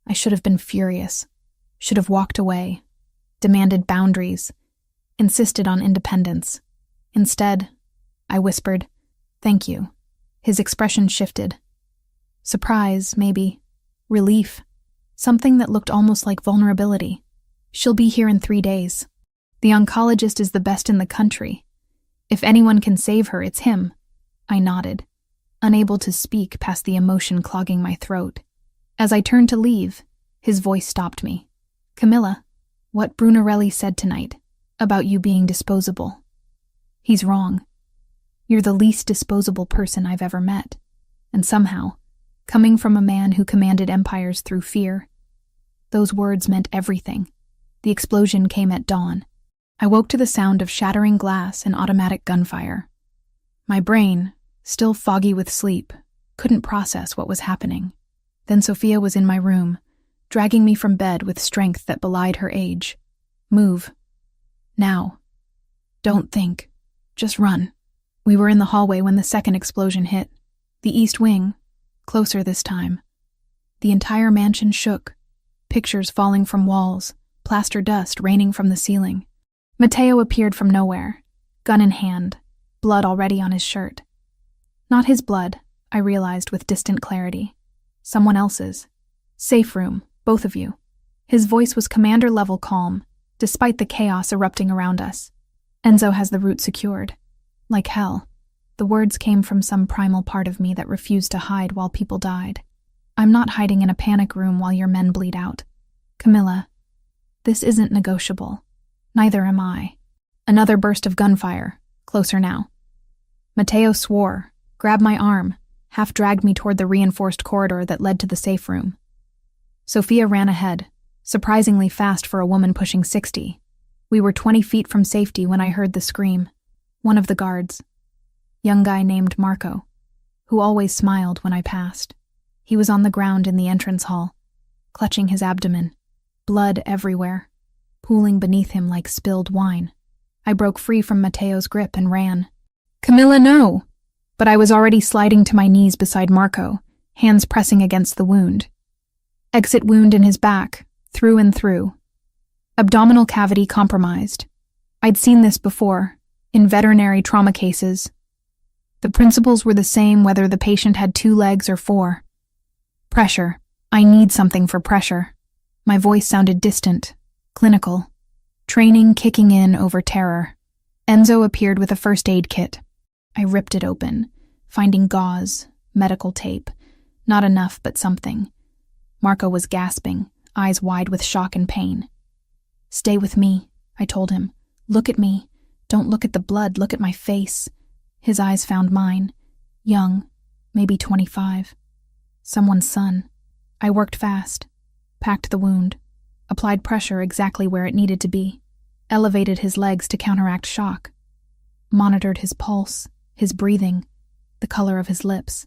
I should have been furious, should have walked away, demanded boundaries, insisted on independence. Instead, I whispered, "Thank you." His expression shifted. Surprise, maybe. Relief. Something that looked almost like vulnerability. "She'll be here in 3 days. The oncologist is the best in the country. If anyone can save her, it's him." I nodded, unable to speak past the emotion clogging my throat. As I turned to leave, his voice stopped me. "Camilla, what Brunarelli said tonight, about you being disposable. He's wrong. You're the least disposable person I've ever met. And somehow, coming from a man who commanded empires through fear, those words meant everything." The explosion came at dawn. I woke to the sound of shattering glass and automatic gunfire. My brain, still foggy with sleep, couldn't process what was happening. Then Sophia was in my room, dragging me from bed with strength that belied her age. "Move. Now. Don't think. Just run." We were in the hallway when the second explosion hit. The east wing, closer this time. The entire mansion shook, pictures falling from walls, plaster dust raining from the ceiling. Matteo appeared from nowhere, gun in hand, blood already on his shirt. Not his blood, I realized with distant clarity. Someone else's. "Safe room, both of you." His voice was commander-level calm, despite the chaos erupting around us. "Enzo has the route secured." Like hell, the words came from some primal part of me that refused to hide while people died. "I'm not hiding in a panic room while your men bleed out. Camilla, this isn't negotiable. Neither am I." Another burst of gunfire, closer now. Matteo swore, grabbed my arm, half dragged me toward the reinforced corridor that led to the safe room. Sophia ran ahead, surprisingly fast for a woman pushing 60. We were 20 feet from safety when I heard the scream. One of the guards. Young guy named Marco, who always smiled when I passed. He was on the ground in the entrance hall, clutching his abdomen, blood everywhere, pooling beneath him like spilled wine. I broke free from Matteo's grip and ran. "Camilla, no!" But I was already sliding to my knees beside Marco, hands pressing against the wound. Exit wound in his back, through and through. Abdominal cavity compromised. I'd seen this before, in veterinary trauma cases. The principles were the same whether the patient had 2 legs or 4. Pressure. I need something for pressure. My voice sounded distant, clinical. Training kicking in over terror. Enzo appeared with a first aid kit. I ripped it open, finding gauze, medical tape. Not enough, but something. Marco was gasping, eyes wide with shock and pain. "Stay with me," I told him. "Look at me. Don't look at the blood, look at my face." His eyes found mine. Young, maybe 25. Someone's son. I worked fast, packed the wound, applied pressure exactly where it needed to be, elevated his legs to counteract shock, monitored his pulse, his breathing, the color of his lips.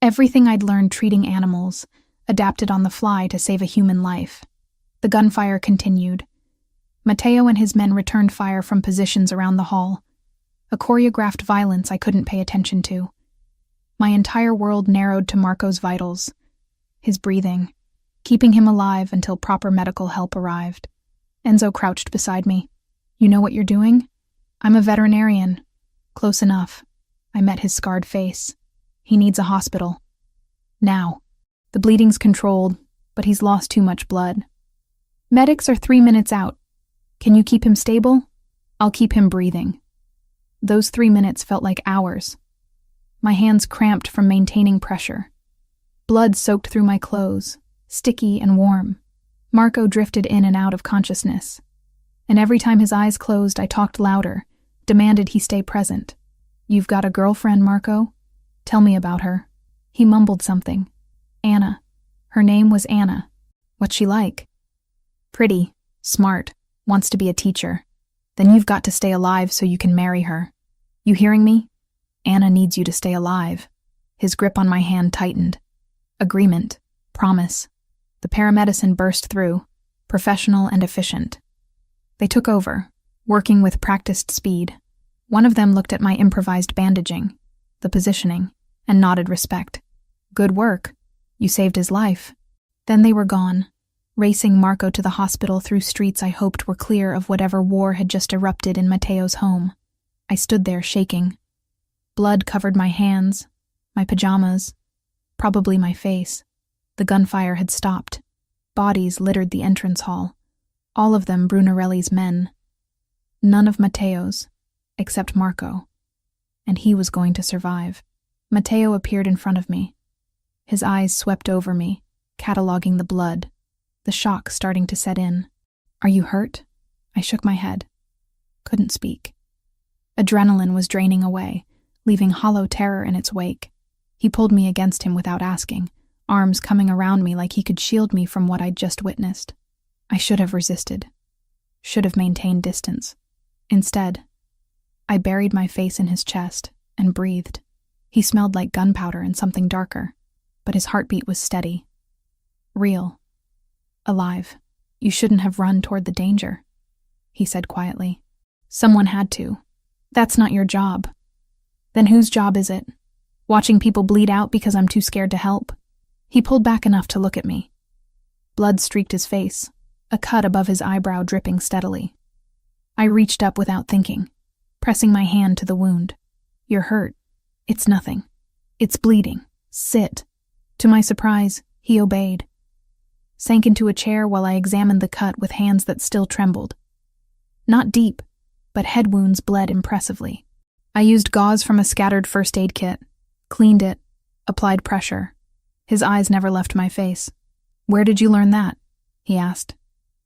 Everything I'd learned treating animals, adapted on the fly to save a human life. The gunfire continued. Matteo and his men returned fire from positions around the hall. A choreographed violence I couldn't pay attention to. My entire world narrowed to Marco's vitals, his breathing, keeping him alive until proper medical help arrived. Enzo crouched beside me. "You know what you're doing?" "I'm a veterinarian." "Close enough." I met his scarred face. "He needs a hospital. Now. The bleeding's controlled, but he's lost too much blood. Medics are 3 minutes out. Can you keep him stable? I'll keep him breathing." Those 3 minutes felt like hours. My hands cramped from maintaining pressure. Blood soaked through my clothes, sticky and warm. Marco drifted in and out of consciousness. And every time his eyes closed, I talked louder, demanded he stay present. "You've got a girlfriend, Marco? Tell me about her." He mumbled something. "Anna. Her name was Anna. What's she like?" "Pretty, smart, wants to be a teacher. Then you've got to stay alive so you can marry her. You hearing me? Anna needs you to stay alive." His grip on my hand tightened. Agreement. Promise. The paramedicine burst through. professional and efficient. They took over, working with practiced speed. One of them looked at my improvised bandaging, the positioning, and nodded respect. Good work. You saved his life. Then they were gone, racing Marco to the hospital through streets I hoped were clear of whatever war had just erupted in Matteo's home. I stood there shaking. Blood covered my hands, my pajamas, probably my face. The gunfire had stopped. Bodies littered the entrance hall, all of them Brunarelli's men. None of Matteo's, except Marco. And he was going to survive. Matteo appeared in front of me. His eyes swept over me, cataloging the blood, the shock starting to set in. Are you hurt? I shook my head. Couldn't speak. Adrenaline was draining away, leaving hollow terror in its wake. He pulled me against him without asking, arms coming around me like he could shield me from what I'd just witnessed. I should have resisted. Should have maintained distance. Instead, I buried my face in his chest and breathed. He smelled like gunpowder and something darker, but his heartbeat was steady. Real. Alive. You shouldn't have run toward the danger, he said quietly. Someone had to. That's not your job. Then whose job is it? Watching people bleed out because I'm too scared to help? He pulled back enough to look at me. Blood streaked his face, a cut above his eyebrow dripping steadily. I reached up without thinking, pressing my hand to the wound. You're hurt. It's nothing. It's bleeding. Sit. To my surprise, he obeyed. Sank into a chair while I examined the cut with hands that still trembled. Not deep, but head wounds bled impressively. I used gauze from a scattered first aid kit, cleaned it, applied pressure. His eyes never left my face. Where did you learn that? He asked.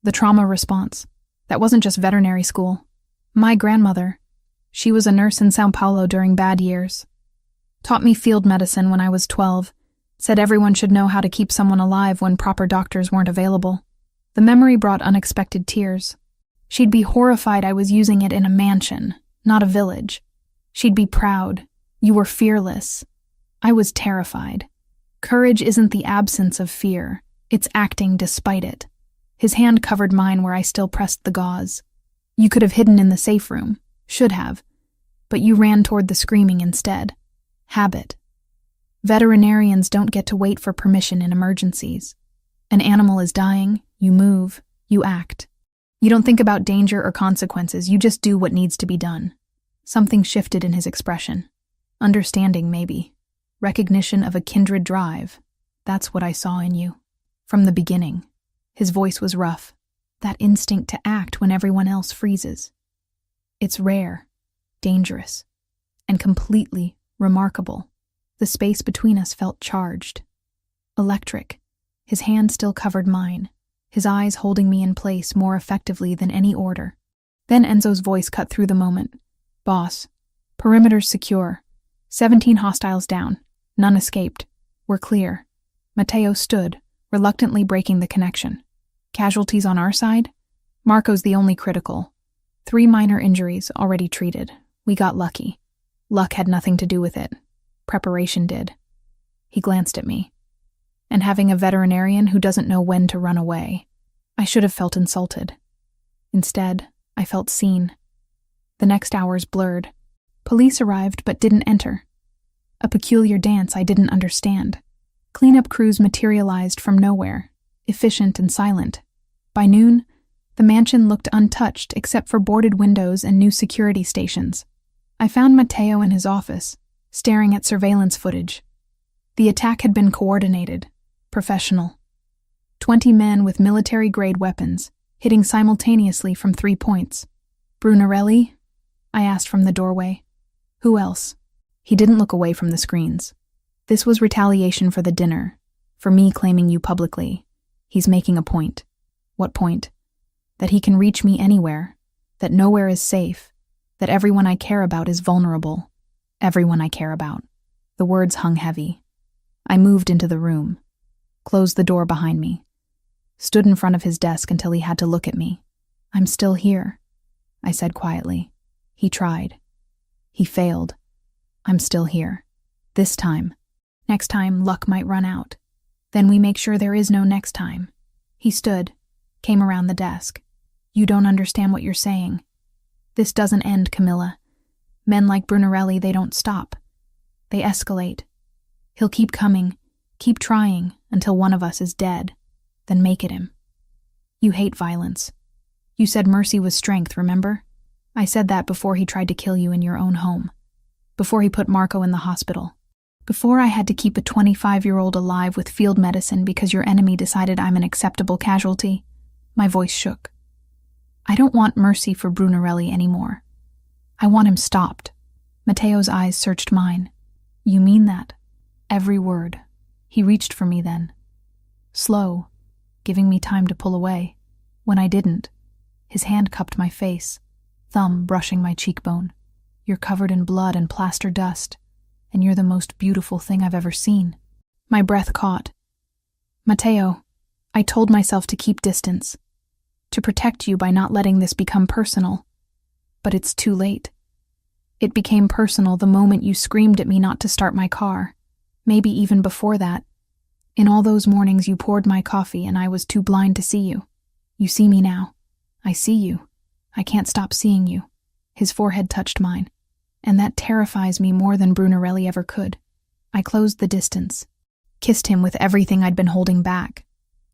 The trauma response. That wasn't just veterinary school. My grandmother. She was a nurse in São Paulo during bad years. Taught me field medicine when I was 12. Said everyone should know how to keep someone alive when proper doctors weren't available. The memory brought unexpected tears. She'd be horrified I was using it in a mansion, not a village. She'd be proud. You were fearless. I was terrified. Courage isn't the absence of fear. It's acting despite it. His hand covered mine where I still pressed the gauze. You could have hidden in the safe room. Should have. But you ran toward the screaming instead. Habit. Veterinarians don't get to wait for permission in emergencies. An animal is dying, you move, you act. You don't think about danger or consequences, you just do what needs to be done. Something shifted in his expression. Understanding, maybe. Recognition of a kindred drive. That's what I saw in you. From the beginning. His voice was rough. That instinct to act when everyone else freezes. It's rare, dangerous, and completely remarkable. The space between us felt charged. Electric. His hand still covered mine, his eyes holding me in place more effectively than any order. Then Enzo's voice cut through the moment. Boss, perimeter's secure. 17 hostiles down. None escaped. We're clear. Matteo stood, reluctantly breaking the connection. Casualties on our side? Marco's the only critical. 3 minor injuries already treated. We got lucky. Luck had nothing to do with it. Preparation did. He glanced at me. And having a veterinarian who doesn't know when to run away. I should have felt insulted. Instead, I felt seen. The next hours blurred. Police arrived but didn't enter. A peculiar dance I didn't understand. Cleanup crews materialized from nowhere, efficient and silent. By noon, the mansion looked untouched except for boarded windows and new security stations. I found Matteo in his office, staring at surveillance footage. The attack had been coordinated, professional. 20 men with military-grade weapons, hitting simultaneously from 3 points. Brunarelli? I asked from the doorway. Who else? He didn't look away from the screens. This was retaliation for the dinner, for me claiming you publicly. He's making a point. What point? That he can reach me anywhere, that nowhere is safe, that everyone I care about is vulnerable. Everyone I care about. The words hung heavy. I moved into the room, closed the door behind me, stood in front of his desk until he had to look at me. I'm still here, I said quietly. He tried. He failed. I'm still here. This time. Next time, luck might run out. Then we make sure there is no next time. He stood, came around the desk. You don't understand what you're saying. This doesn't end, Camilla. Men like Brunarelli, they don't stop. They escalate. He'll keep coming, keep trying, until one of us is dead. Then make it him. You hate violence. You said mercy was strength, remember? I said that before he tried to kill you in your own home. Before he put Marco in the hospital. Before I had to keep a 25-year-old alive with field medicine because your enemy decided I'm an acceptable casualty. My voice shook. I don't want mercy for Brunarelli anymore. I want him stopped. Matteo's eyes searched mine. You mean that? Every word. He reached for me then. Slow, giving me time to pull away. When I didn't, his hand cupped my face, thumb brushing my cheekbone. You're covered in blood and plaster dust, and you're the most beautiful thing I've ever seen. My breath caught. Matteo, I told myself to keep distance, to protect you by not letting this become personal. But it's too late. It became personal the moment you screamed at me not to start my car. Maybe even before that. In all those mornings you poured my coffee and I was too blind to see you. You see me now. I see you. I can't stop seeing you. His forehead touched mine. And that terrifies me more than Brunarelli ever could. I closed the distance, kissed him with everything I'd been holding back.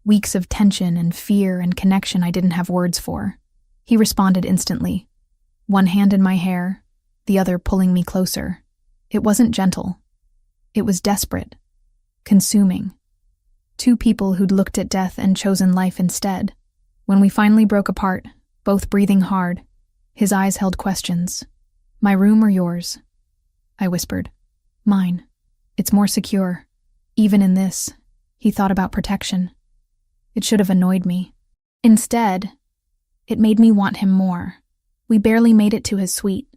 Weeks of tension and fear and connection I didn't have words for. He responded instantly. One hand in my hair, the other pulling me closer. It wasn't gentle. It was desperate. Consuming. Two people who'd looked at death and chosen life instead. When we finally broke apart, both breathing hard, his eyes held questions. My room or yours? I whispered. Mine. It's more secure. Even in this, he thought about protection. It should have annoyed me. Instead, it made me want him more. We barely made it to his suite.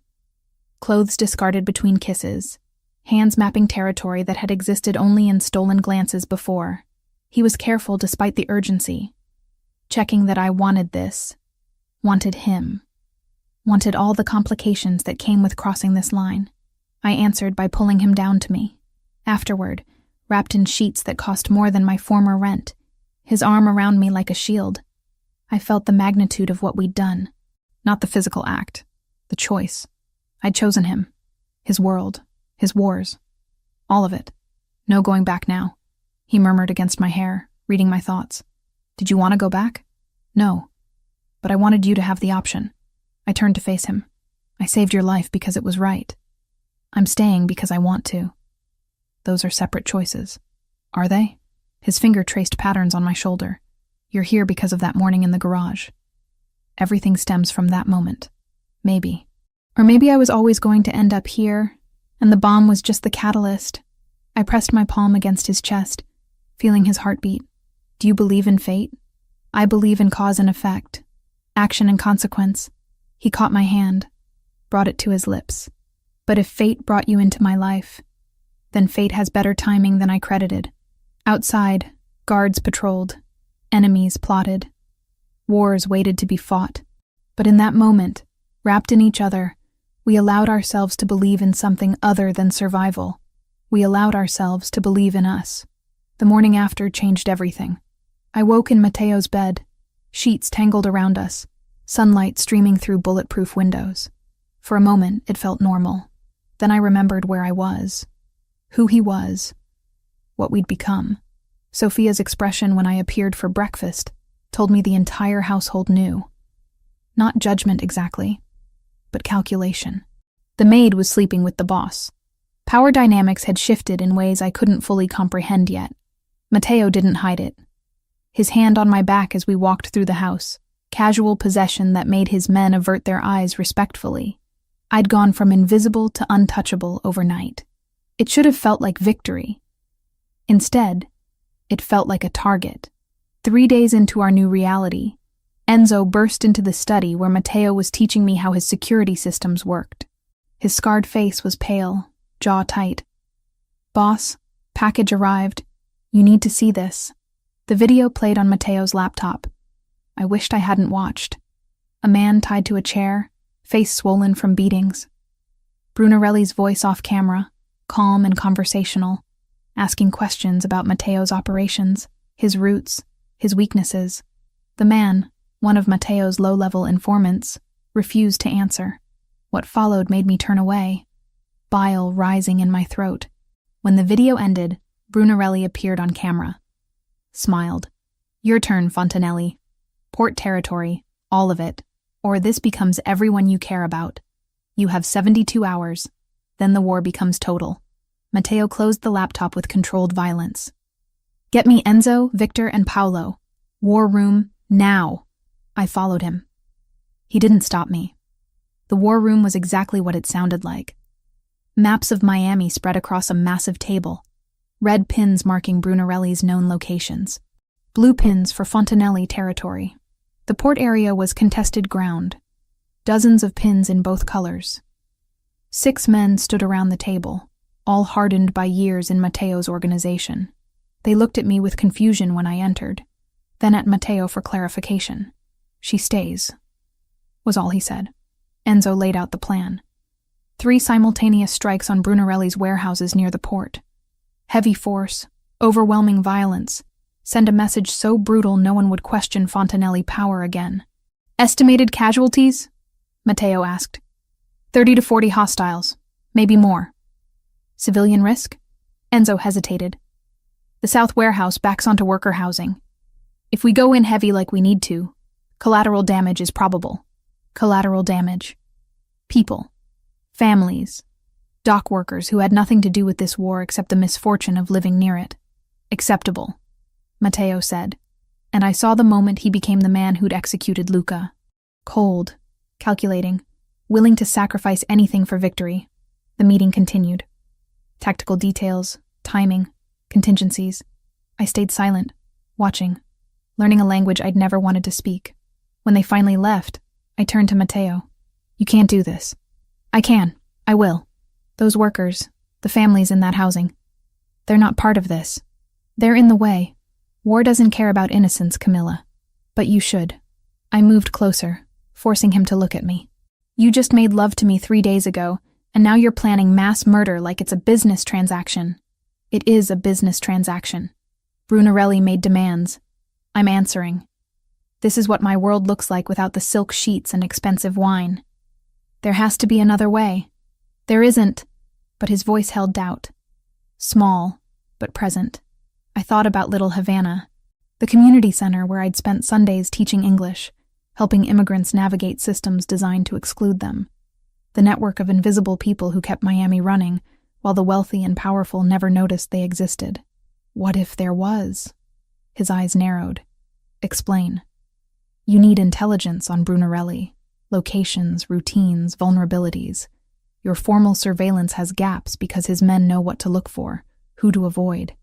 Clothes discarded between kisses, hands mapping territory that had existed only in stolen glances before. He was careful despite the urgency, checking that I wanted this, wanted him, wanted all the complications that came with crossing this line. I answered by pulling him down to me. Afterward, wrapped in sheets that cost more than my former rent, his arm around me like a shield. I felt the magnitude of what we'd done. Not the physical act, the choice. I'd chosen him, his world, his wars, all of it. No going back now. He murmured against my hair, reading my thoughts. Did you want to go back? No. But I wanted you to have the option. I turned to face him. I saved your life because it was right. I'm staying because I want to. Those are separate choices. Are they? His finger traced patterns on my shoulder. You're here because of that morning in the garage. Everything stems from that moment. Maybe. Or maybe I was always going to end up here, and the bomb was just the catalyst. I pressed my palm against his chest, feeling his heartbeat. Do you believe in fate? I believe in cause and effect, action and consequence. He caught my hand, brought it to his lips. But if fate brought you into my life, then fate has better timing than I credited. Outside, guards patrolled, enemies plotted, wars waited to be fought. But in that moment, wrapped in each other, we allowed ourselves to believe in something other than survival. We allowed ourselves to believe in us. The morning after changed everything. I woke in Matteo's bed, sheets tangled around us, sunlight streaming through bulletproof windows. For a moment, it felt normal. Then I remembered where I was, who he was, what we'd become. Sophia's expression when I appeared for breakfast told me the entire household knew. Not judgment exactly, but calculation. The maid was sleeping with the boss. Power dynamics had shifted in ways I couldn't fully comprehend yet. Matteo didn't hide it. His hand on my back as we walked through the house, casual possession that made his men avert their eyes respectfully. I'd gone from invisible to untouchable overnight. It should have felt like victory. Instead, it felt like a target. 3 days into our new reality, Enzo burst into the study where Matteo was teaching me how his security systems worked. His scarred face was pale, jaw tight. Boss, package arrived. You need to see this. The video played on Matteo's laptop. I wished I hadn't watched. A man tied to a chair, face swollen from beatings. Brunarelli's voice off camera, calm and conversational, asking questions about Matteo's operations, his roots, his weaknesses. The man, one of Matteo's low-level informants, refused to answer. What followed made me turn away, bile rising in my throat. When the video ended, Brunarelli appeared on camera. Smiled. "Your turn, Fontanelli. Port territory, all of it, or this becomes everyone you care about. You have 72 hours, then the war becomes total." Matteo closed the laptop with controlled violence. "Get me Enzo, Victor, and Paolo. War room, now." I followed him. He didn't stop me. The war room was exactly what it sounded like. Maps of Miami spread across a massive table, red pins marking Brunarelli's known locations, blue pins for Fontanelli territory. The port area was contested ground, dozens of pins in both colors. 6 men stood around the table, all hardened by years in Matteo's organization. They looked at me with confusion when I entered, then at Matteo for clarification. "She stays," was all he said. Enzo laid out the plan. 3 simultaneous strikes on Brunarelli's warehouses near the port. Heavy force, overwhelming violence, send a message so brutal no one would question Fontanelli power again. "Estimated casualties?" Matteo asked. 30 to 40 hostiles, maybe more." "Civilian risk?" Enzo hesitated. "The south warehouse backs onto worker housing. If we go in heavy like we need to, collateral damage is probable." Collateral damage. People. Families. Dock workers who had nothing to do with this war except the misfortune of living near it. "Acceptable," Matteo said, and I saw the moment he became the man who'd executed Luca. Cold, calculating, willing to sacrifice anything for victory. The meeting continued. Tactical details, timing, contingencies. I stayed silent, watching, learning a language I'd never wanted to speak. When they finally left, I turned to Matteo. "You can't do this." "I can. I will. Those workers, the families in that housing, they're not part of this. They're in the way. War doesn't care about innocence, Camilla. But you should." I moved closer, forcing him to look at me. "You just made love to me 3 days ago, and now you're planning mass murder like it's a business transaction." "It is a business transaction. Brunarelli made demands. I'm answering. This is what my world looks like without the silk sheets and expensive wine. There has to be another way." "There isn't," but his voice held doubt. Small, but present. I thought about Little Havana, the community center where I'd spent Sundays teaching English, helping immigrants navigate systems designed to exclude them. The network of invisible people who kept Miami running, while the wealthy and powerful never noticed they existed. What if there was? His eyes narrowed. "Explain." "You need intelligence on Brunarelli. Locations, routines, vulnerabilities. Your formal surveillance has gaps because his men know what to look for, who to avoid."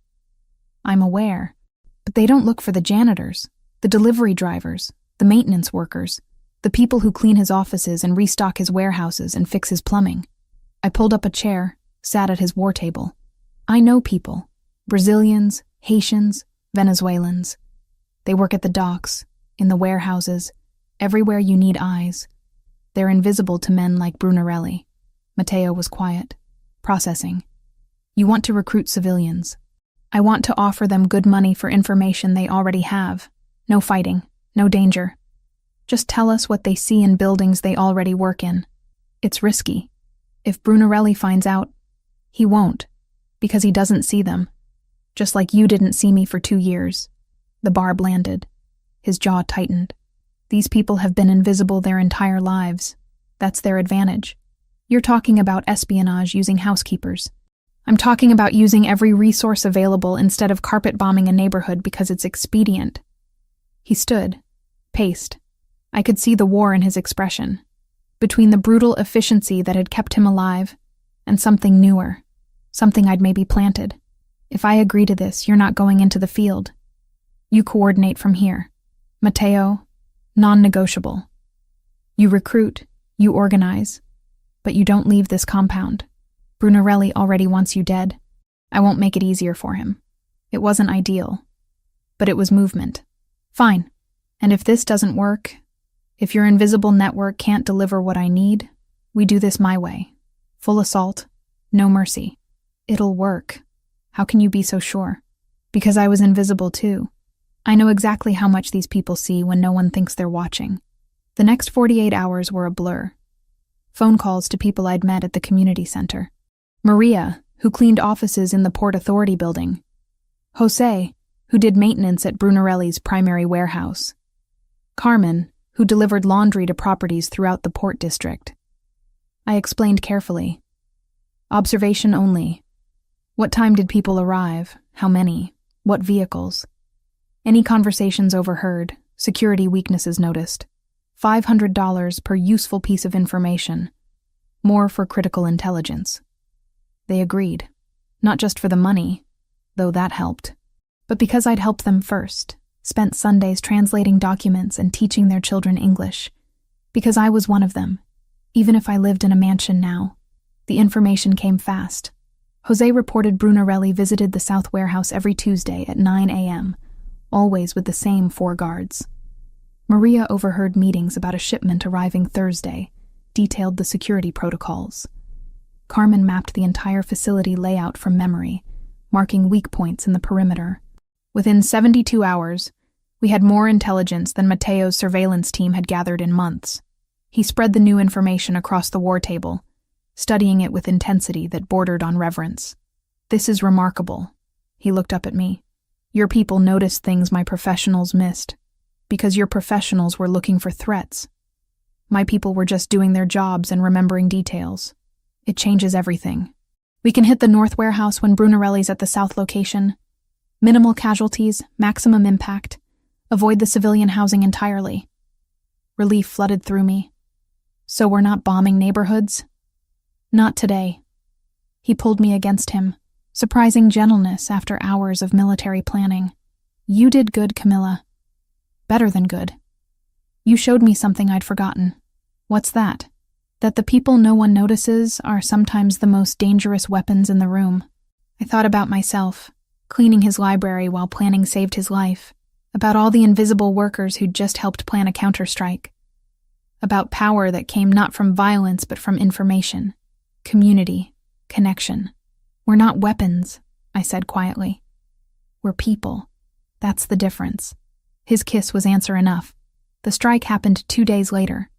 "I'm aware. But they don't look for the janitors, the delivery drivers, the maintenance workers, the people who clean his offices and restock his warehouses and fix his plumbing." I pulled up a chair, sat at his war table. "I know people. Brazilians, Haitians, Venezuelans. They work at the docks, in the warehouses, everywhere you need eyes. They're invisible to men like Brunarelli." Matteo was quiet, processing. "You want to recruit civilians. I want to offer them good money for information they already have. No fighting, no danger. Just tell us what they see in buildings they already work in. It's risky. If Brunarelli finds out, he won't, because he doesn't see them. Just like you didn't see me for 2 years." The barb landed. His jaw tightened. "These people have been invisible their entire lives. That's their advantage. You're talking about espionage using housekeepers. I'm talking about using every resource available instead of carpet bombing a neighborhood because it's expedient." He stood, paced. I could see the war in his expression, between the brutal efficiency that had kept him alive and something newer, something I'd maybe planted. "If I agree to this, you're not going into the field. You coordinate from here. Matteo, non-negotiable. You recruit, you organize, but you don't leave this compound. Brunarelli already wants you dead. I won't make it easier for him. It wasn't ideal, but it was movement. Fine. And if this doesn't work, if your invisible network can't deliver what I need, we do this my way. Full assault, no mercy. It'll work. How can you be so sure?" "Because I was invisible too. I know exactly how much these people see when no one thinks they're watching. The next 48 hours were a blur. Phone calls to people I'd met at the community center. Maria, who cleaned offices in the Port Authority building. Jose, who did maintenance at Brunarelli's primary warehouse. Carmen, who delivered laundry to properties throughout the Port District. I explained carefully. Observation only. What time did people arrive? How many? What vehicles? Any conversations overheard, security weaknesses noticed. $500 per useful piece of information. More for critical intelligence. They agreed. Not just for the money, though that helped, but because I'd helped them first, spent Sundays translating documents and teaching their children English. Because I was one of them. Even if I lived in a mansion now, the information came fast. Jose reported Brunarelli visited the South Warehouse every Tuesday at 9 a.m., always with the same 4 guards. Maria overheard meetings about a shipment arriving Thursday, detailed the security protocols. Carmen mapped the entire facility layout from memory, marking weak points in the perimeter. Within 72 hours, we had more intelligence than Mateo's surveillance team had gathered in months. He spread the new information across the war table, studying it with intensity that bordered on reverence. This is remarkable. He looked up at me. Your people noticed things my professionals missed, because your professionals were looking for threats. My people were just doing their jobs and remembering details. It changes everything. We can hit the North Warehouse when Brunarelli's at the South location. Minimal casualties, maximum impact. Avoid the civilian housing entirely. Relief flooded through me. So we're not bombing neighborhoods? Not today. He pulled me against him. Surprising gentleness after hours of military planning. You did good, Camilla. Better than good. You showed me something I'd forgotten. What's that? That the people no one notices are sometimes the most dangerous weapons in the room. I thought about myself, cleaning his library while planning saved his life, about all the invisible workers who'd just helped plan a counterstrike, about power that came not from violence but from information, community, connection. We're not weapons, I said quietly. We're people. That's the difference. His kiss was answer enough. The strike happened 2 days later.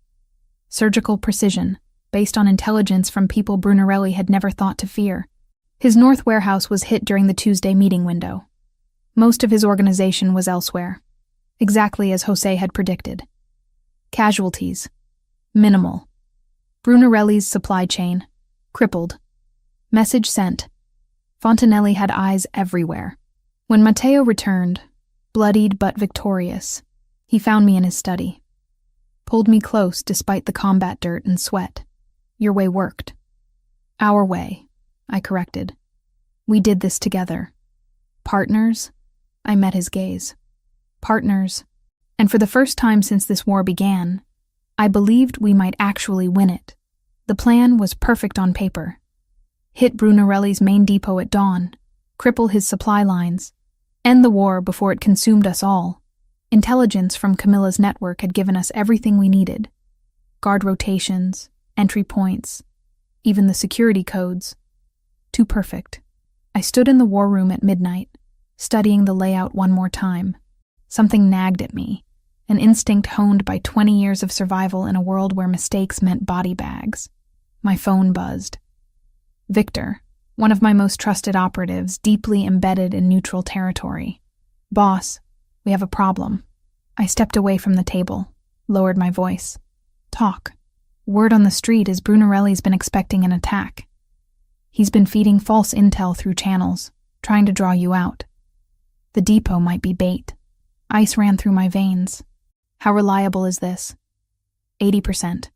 Surgical precision, based on intelligence from people Brunarelli had never thought to fear. His North Warehouse was hit during the Tuesday meeting window. Most of his organization was elsewhere, exactly as Jose had predicted. Casualties. Minimal. Brunarelli's supply chain. Crippled. Message sent. Fontanelli had eyes everywhere. When Matteo returned, bloodied but victorious, he found me in his study. Pulled me close despite the combat dirt and sweat. Your way worked. Our way, I corrected. We did this together. Partners? I met his gaze. Partners. And for the first time since this war began, I believed we might actually win it. The plan was perfect on paper. Hit Brunarelli's main depot at dawn, cripple his supply lines, end the war before it consumed us all. Intelligence from Camilla's network had given us everything we needed. Guard rotations, entry points, even the security codes. Too perfect. I stood in the war room at midnight, studying the layout one more time. Something nagged at me, an instinct honed by 20 years of survival in a world where mistakes meant body bags. My phone buzzed. Victor, one of my most trusted operatives, deeply embedded in neutral territory. Boss, we have a problem. I stepped away from the table, lowered my voice. Talk. Word on the street is Brunarelli's been expecting an attack. He's been feeding false intel through channels, trying to draw you out. The depot might be bait. Ice ran through my veins. How reliable is this? 80%.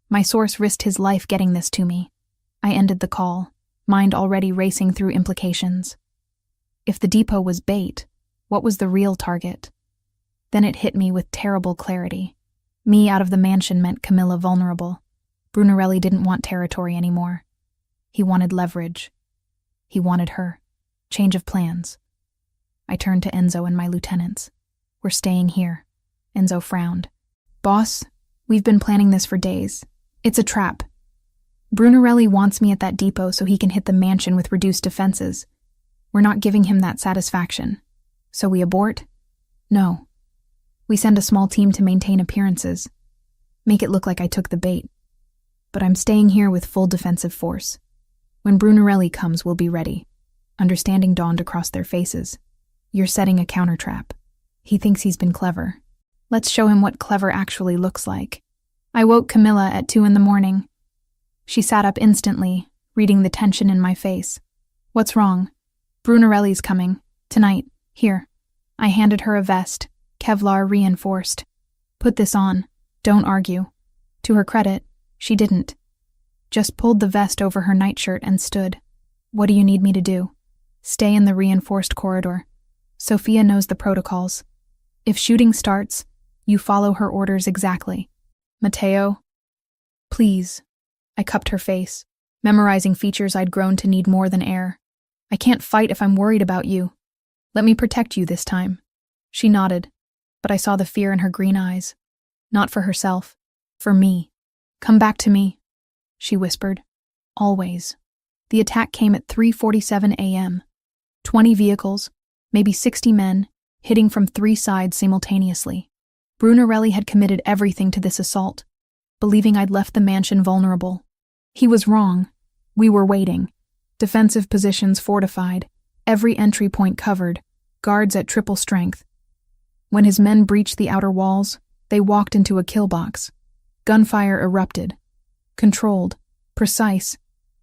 My source risked his life getting this to me. I ended the call, mind already racing through implications. If the depot was bait, what was the real target? Then it hit me with terrible clarity. Me out of the mansion meant Camilla vulnerable. Brunarelli didn't want territory anymore. He wanted leverage. He wanted her. Change of plans. I turned to Enzo and my lieutenants. We're staying here. Enzo frowned. Boss, we've been planning this for days. It's a trap. Brunarelli wants me at that depot so he can hit the mansion with reduced defenses. We're not giving him that satisfaction. So we abort? No. We send a small team to maintain appearances. Make it look like I took the bait. But I'm staying here with full defensive force. When Brunarelli comes, we'll be ready. Understanding dawned across their faces. You're setting a counter-trap. He thinks he's been clever. Let's show him what clever actually looks like. I woke Camilla at 2 a.m. She sat up instantly, reading the tension in my face. What's wrong? Brunarelli's coming. Tonight. Here. I handed her a vest, Kevlar reinforced. Put this on. Don't argue. To her credit, she didn't. Just pulled the vest over her nightshirt and stood. What do you need me to do? Stay in the reinforced corridor. Sophia knows the protocols. If shooting starts, you follow her orders exactly. Matteo? Please. I cupped her face, memorizing features I'd grown to need more than air. I can't fight if I'm worried about you. Let me protect you this time. She nodded, but I saw the fear in her green eyes. Not for herself, for me. Come back to me, she whispered. Always. The attack came at 3:47 a.m. 20 vehicles, maybe 60 men, hitting from 3 sides simultaneously. Brunarelli had committed everything to this assault, believing I'd left the mansion vulnerable. He was wrong. We were waiting. Defensive positions fortified, every entry point covered, guards at triple strength. When his men breached the outer walls, they walked into a kill box. Gunfire erupted. Controlled, precise,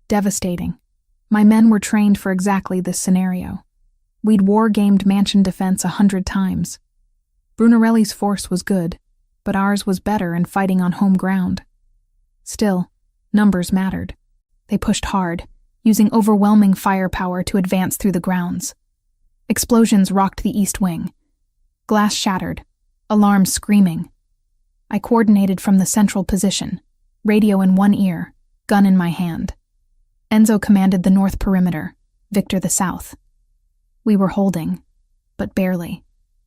devastating. My men were trained for exactly this scenario. We'd war-gamed mansion defense 100 times. Brunarelli's force was good, but ours was better and fighting on home ground. Still, numbers mattered. They pushed hard, using overwhelming firepower to advance through the grounds. Explosions rocked the east wing. Glass shattered, alarms screaming. I coordinated from the central position, radio in one ear, gun in my hand. Enzo commanded the north perimeter, Victor the south. We were holding, but barely.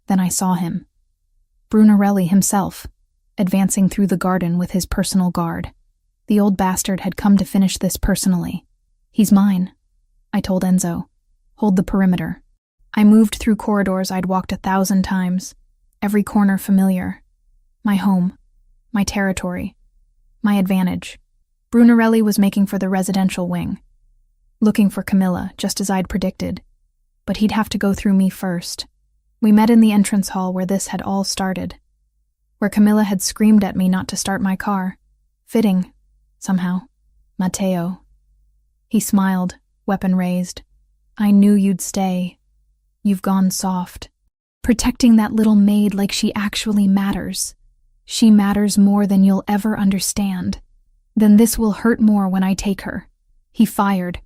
Then I saw him. Brunarelli himself, advancing through the garden with his personal guard. The old bastard had come to finish this personally. He's mine, I told Enzo. Hold the perimeter. I moved through corridors I'd walked 1,000 times, every corner familiar. My home, my territory, my advantage. Brunarelli was making for the residential wing, looking for Camilla, just as I'd predicted. But he'd have to go through me first. We met in the entrance hall where this had all started, where Camilla had screamed at me not to start my car. Fitting, somehow. Matteo. He smiled, weapon raised. I knew you'd stay. You've gone soft. Protecting that little maid like she actually matters. She matters more than you'll ever understand. Then this will hurt more when I take her. He fired.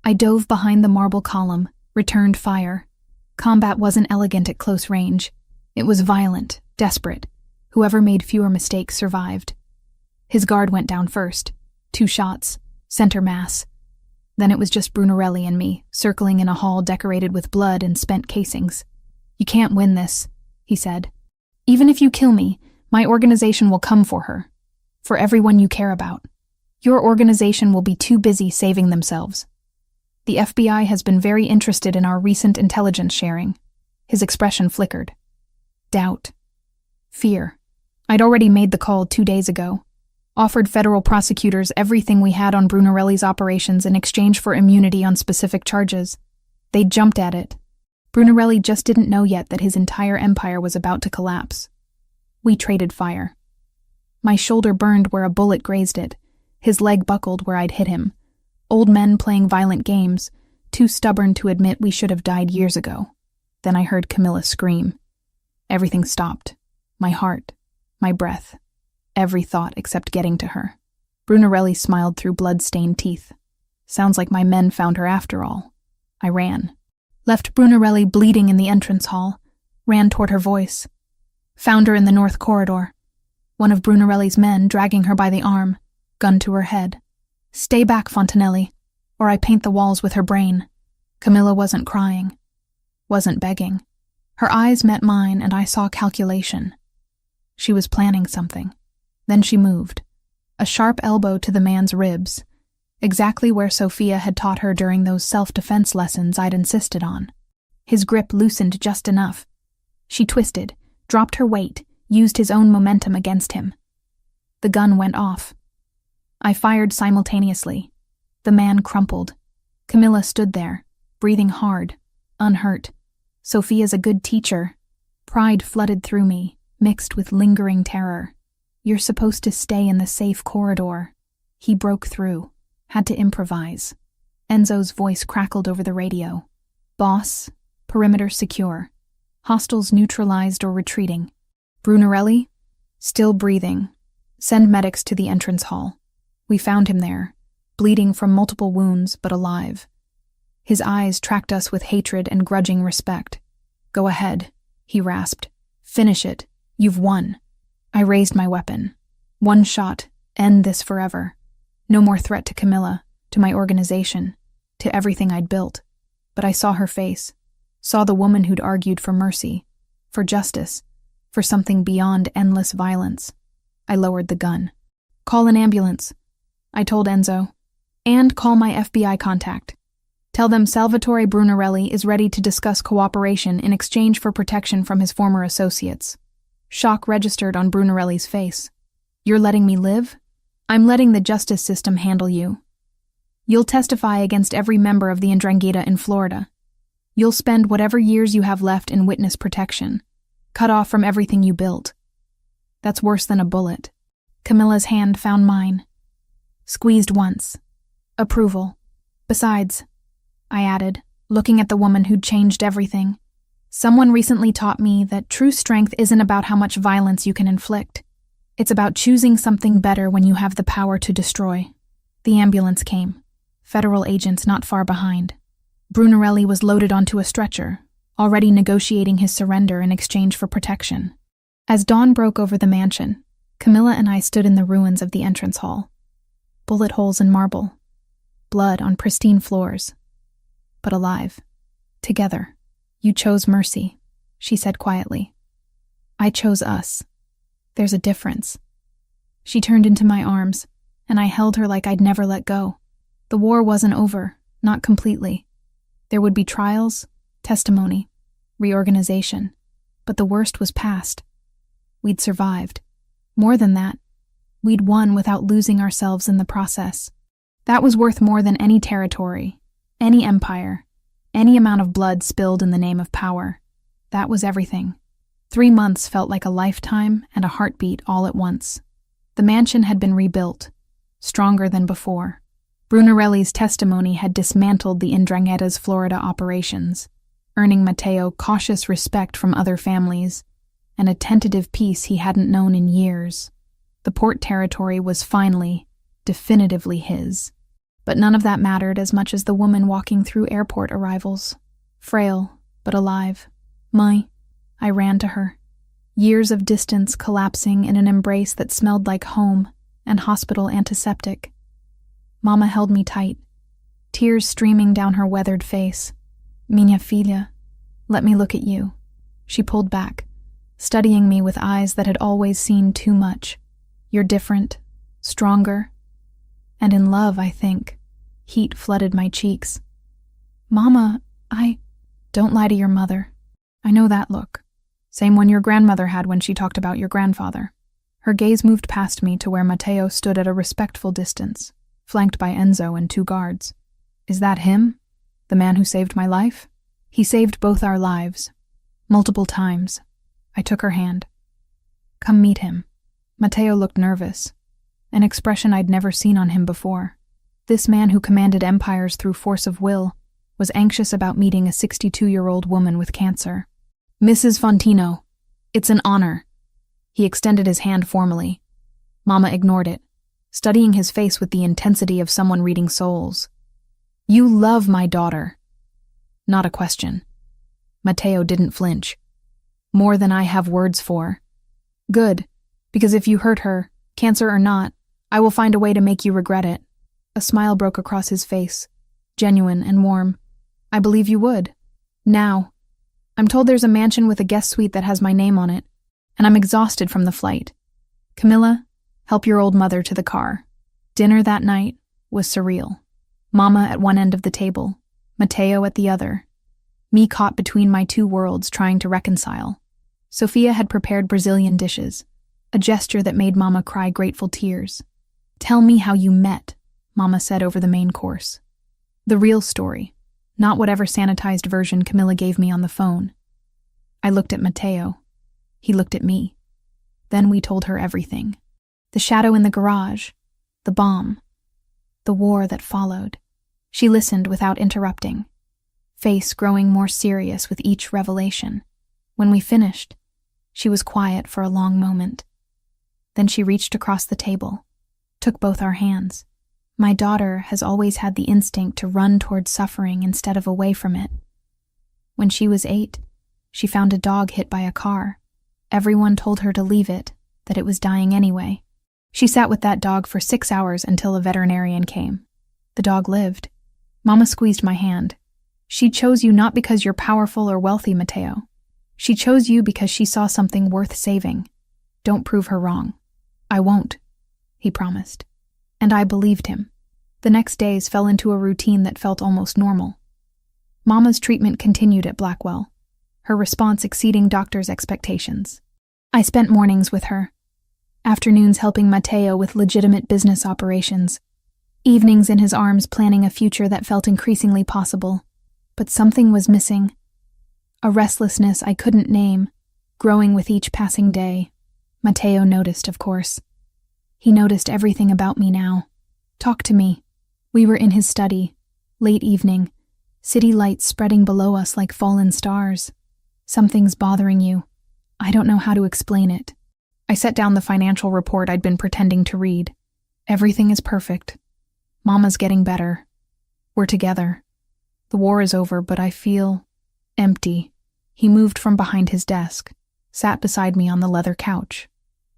I dove behind the marble column, returned fire. Combat wasn't elegant at close range. It was violent, desperate. Whoever made fewer mistakes survived. His guard went down first. 2 shots, center mass. Then it was just Brunarelli and me, circling in a hall decorated with blood and spent casings. You can't win this, he said. Even if you kill me, my organization will come for her. For everyone you care about. Your organization will be too busy saving themselves. The FBI has been very interested in our recent intelligence sharing. His expression flickered. Doubt. Fear. I'd already made the call 2 days ago. Offered federal prosecutors everything we had on Brunarelli's operations in exchange for immunity on specific charges. They jumped at it. Brunarelli just didn't know yet that his entire empire was about to collapse. We traded fire. My shoulder burned where a bullet grazed it. His leg buckled where I'd hit him. Old men playing violent games, too stubborn to admit we should have died years ago. Then I heard Camilla scream. Everything stopped. My heart, my breath, every thought except getting to her. Brunarelli smiled through blood-stained teeth. Sounds like my men found her after all. I ran. Left Brunarelli bleeding in the entrance hall. Ran toward her voice. Found her in the north corridor. One of Brunarelli's men dragging her by the arm, gun to her head. Stay back, Fontanelli, or I paint the walls with her brain. Camilla wasn't crying. Wasn't begging. Her eyes met mine and I saw calculation. She was planning something. Then she moved. A sharp elbow to the man's ribs. Exactly where Sophia had taught her during those self-defense lessons I'd insisted on. His grip loosened just enough. She twisted, dropped her weight, used his own momentum against him. The gun went off. I fired simultaneously. The man crumpled. Camilla stood there, breathing hard, unhurt. Sophia's a good teacher. Pride flooded through me, mixed with lingering terror. You're supposed to stay in the safe corridor. He broke through, had to improvise. Enzo's voice crackled over the radio. Boss, perimeter secure. Hostiles neutralized or retreating. Brunarelli? Still breathing. Send medics to the entrance hall. We found him there, bleeding from multiple wounds but alive. His eyes tracked us with hatred and grudging respect. Go ahead, he rasped. Finish it. You've won. I raised my weapon. One shot, end this forever. No more threat to Camilla, to my organization, to everything I'd built. But I saw her face, saw the woman who'd argued for mercy, for justice, for something beyond endless violence. I lowered the gun. Call an ambulance, I told Enzo, and call my FBI contact. Tell them Salvatore Brunarelli is ready to discuss cooperation in exchange for protection from his former associates. Shock registered on Brunarelli's face. You're letting me live? I'm letting the justice system handle you. You'll testify against every member of the 'Ndrangheta in Florida. You'll spend whatever years you have left in witness protection, cut off from everything you built. That's worse than a bullet. Camilla's hand found mine. Squeezed once. Approval. Besides, I added, looking at the woman who'd changed everything, someone recently taught me that true strength isn't about how much violence you can inflict. It's about choosing something better when you have the power to destroy. The ambulance came. Federal agents not far behind. Brunarelli was loaded onto a stretcher, already negotiating his surrender in exchange for protection. As dawn broke over the mansion, Camilla and I stood in the ruins of the entrance hall. Bullet holes in marble. Blood on pristine floors. But alive. Together. You chose mercy, she said quietly. I chose us. There's a difference. She turned into my arms, and I held her like I'd never let go. The war wasn't over, not completely. There would be trials, testimony, reorganization, but the worst was past. We'd survived. More than that, we'd won without losing ourselves in the process. That was worth more than any territory, any empire, any amount of blood spilled in the name of power. That was everything. 3 months felt like a lifetime and a heartbeat all at once. The mansion had been rebuilt, stronger than before. Brunarelli's testimony had dismantled the 'Ndrangheta's Florida operations, earning Matteo cautious respect from other families and a tentative peace he hadn't known in years. The port territory was finally, definitively his. But none of that mattered as much as the woman walking through airport arrivals, frail but alive. I ran to her. Years of distance collapsing in an embrace that smelled like home and hospital antiseptic. Mama held me tight, tears streaming down her weathered face. Minha filha, let me look at you. She pulled back, studying me with eyes that had always seen too much. You're different, stronger, and in love, I think. Heat flooded my cheeks. Mama, Don't lie to your mother. I know that look. Same one your grandmother had when she talked about your grandfather. Her gaze moved past me to where Matteo stood at a respectful distance, flanked by Enzo and 2 guards. Is that him? The man who saved my life? He saved both our lives. Multiple times. I took her hand. Come meet him. Matteo looked nervous, an expression I'd never seen on him before. This man who commanded empires through force of will was anxious about meeting a 62-year-old woman with cancer. Mrs. Fontino, it's an honor. He extended his hand formally. Mama ignored it, studying his face with the intensity of someone reading souls. You love my daughter. Not a question. Matteo didn't flinch. More than I have words for. Good, because if you hurt her, cancer or not, I will find a way to make you regret it. A smile broke across his face, genuine and warm. I believe you would. Now. I'm told there's a mansion with a guest suite that has my name on it, and I'm exhausted from the flight. Camilla, help your old mother to the car. Dinner that night was surreal. Mama at one end of the table, Matteo at the other. Me caught between my 2 worlds trying to reconcile. Sophia had prepared Brazilian dishes, a gesture that made Mama cry grateful tears. "Tell me how you met," Mama said over the main course. The real story, not whatever sanitized version Camilla gave me on the phone. I looked at Mateo. He looked at me. Then we told her everything. The shadow in the garage, the bomb, the war that followed. She listened without interrupting, face growing more serious with each revelation. When we finished, she was quiet for a long moment. Then she reached across the table, took both our hands. My daughter has always had the instinct to run toward suffering instead of away from it. When she was 8, she found a dog hit by a car. Everyone told her to leave it, that it was dying anyway. She sat with that dog for 6 hours until a veterinarian came. The dog lived. Mama squeezed my hand. She chose you not because you're powerful or wealthy, Mateo. She chose you because she saw something worth saving. Don't prove her wrong. I won't, he promised. And I believed him. The next days fell into a routine that felt almost normal. Mama's treatment continued at Blackwell, her response exceeding doctors' expectations. I spent mornings with her, afternoons helping Mateo with legitimate business operations, evenings in his arms planning a future that felt increasingly possible. But something was missing. A restlessness I couldn't name, growing with each passing day. Mateo noticed, of course. He noticed everything about me now. Talk to me. We were in his study, late evening, city lights spreading below us like fallen stars. Something's bothering you. I don't know how to explain it. I set down the financial report I'd been pretending to read. Everything is perfect. Mama's getting better. We're together. The war is over, but I feel empty. He moved from behind his desk, sat beside me on the leather couch.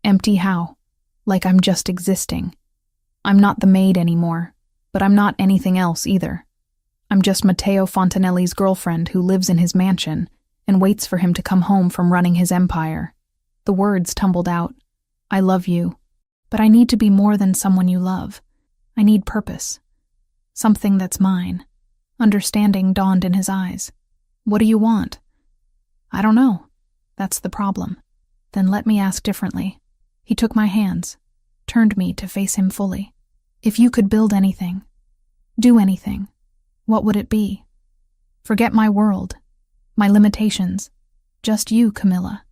Empty how? Like I'm just existing. I'm not the maid anymore, but I'm not anything else either. I'm just Matteo Fontanelli's girlfriend who lives in his mansion and waits for him to come home from running his empire. The words tumbled out. I love you, but I need to be more than someone you love. I need purpose. Something that's mine. Understanding dawned in his eyes. What do you want? I don't know. That's the problem. Then let me ask differently. He took my hands, turned me to face him fully. If you could build anything, do anything, what would it be? Forget my world, my limitations. Just you, Camilla.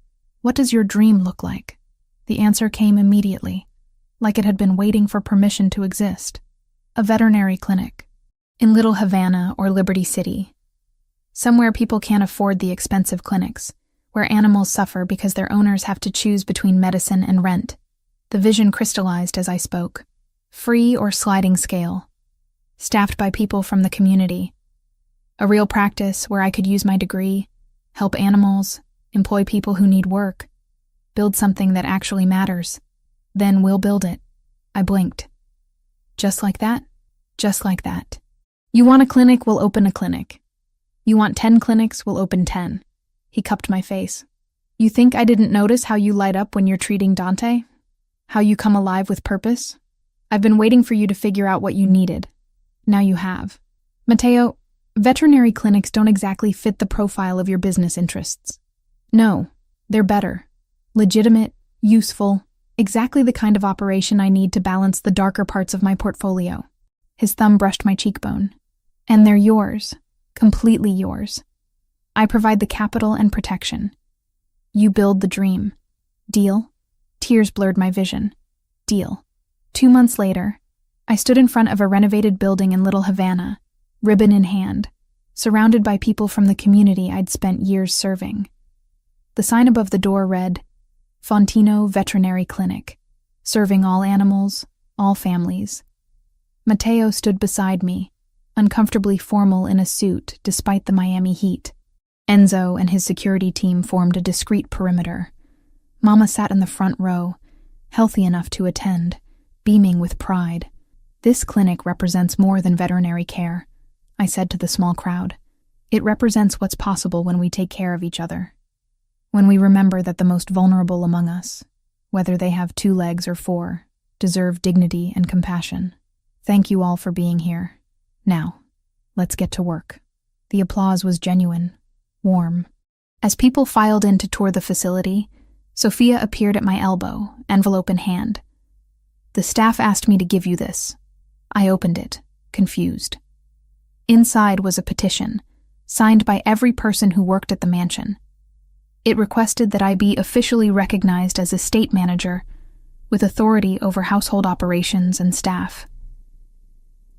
What does your dream look like? The answer came immediately, like it had been waiting for permission to exist. A veterinary clinic. In Little Havana or Liberty City. Somewhere people can't afford the expensive clinics, where animals suffer because their owners have to choose between medicine and rent. The vision crystallized as I spoke. Free or sliding scale. Staffed by people from the community. A real practice where I could use my degree, help animals, employ people who need work, build something that actually matters. Then we'll build it. I blinked. Just like that? Just like that. You want a clinic, we'll open a clinic. You want 10 clinics, we'll open 10. He cupped my face. You think I didn't notice how you light up when you're treating Dante? How you come alive with purpose? I've been waiting for you to figure out what you needed. Now you have. Mateo, veterinary clinics don't exactly fit the profile of your business interests. No, they're better. Legitimate, useful, exactly the kind of operation I need to balance the darker parts of my portfolio. His thumb brushed my cheekbone. And they're yours. Completely yours. I provide the capital and protection. You build the dream. Deal? Tears blurred my vision. Deal. 2 months later, I stood in front of a renovated building in Little Havana, ribbon in hand, surrounded by people from the community I'd spent years serving. The sign above the door read, Fontino Veterinary Clinic, serving all animals, all families. Mateo stood beside me, uncomfortably formal in a suit despite the Miami heat. Enzo and his security team formed a discreet perimeter. Mama sat in the front row, healthy enough to attend, beaming with pride. This clinic represents more than veterinary care, I said to the small crowd. It represents what's possible when we take care of each other. When we remember that the most vulnerable among us, whether they have 2 legs or 4, deserve dignity and compassion. Thank you all for being here. Now, let's get to work. The applause was genuine, warm. As people filed in to tour the facility, Sophia appeared at my elbow, envelope in hand. "The staff asked me to give you this." I opened it, confused. Inside was a petition, signed by every person who worked at the mansion. It requested that I be officially recognized as estate manager, with authority over household operations and staff.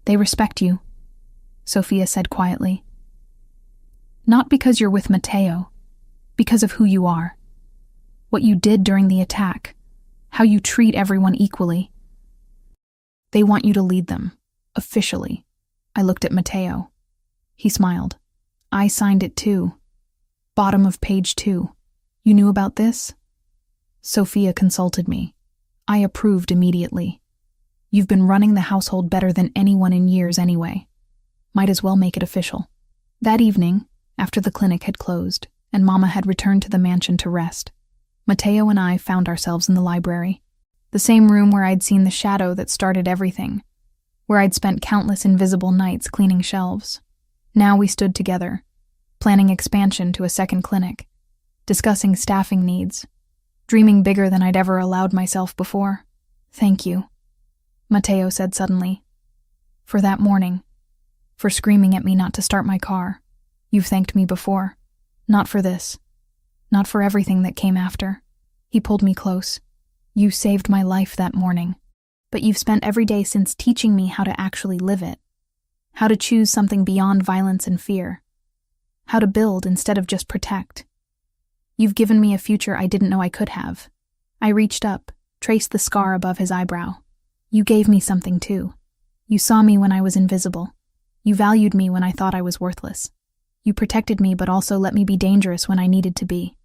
"They respect you," Sophia said quietly. "Not because you're with Matteo, because of who you are. What you did during the attack, how you treat everyone equally. They want you to lead them, officially." I looked at Matteo. He smiled. "I signed it too. Bottom of page 2. You knew about this?" Sophia consulted me. I approved immediately. "You've been running the household better than anyone in years anyway. Might as well make it official." That evening, after the clinic had closed and Mama had returned to the mansion to rest, Matteo and I found ourselves in the library. The same room where I'd seen the shadow that started everything, where I'd spent countless invisible nights cleaning shelves. Now we stood together, planning expansion to a second clinic, discussing staffing needs, dreaming bigger than I'd ever allowed myself before. "Thank you," Matteo said suddenly, "for that morning, for screaming at me not to start my car. You've thanked me before. Not for this. Not for everything that came after." He pulled me close. "You saved my life that morning, but you've spent every day since teaching me how to actually live it, how to choose something beyond violence and fear, how to build instead of just protect. You've given me a future I didn't know I could have." I reached up, traced the scar above his eyebrow. "You gave me something too. You saw me when I was invisible. You valued me when I thought I was worthless. You protected me but also let me be dangerous when I needed to be.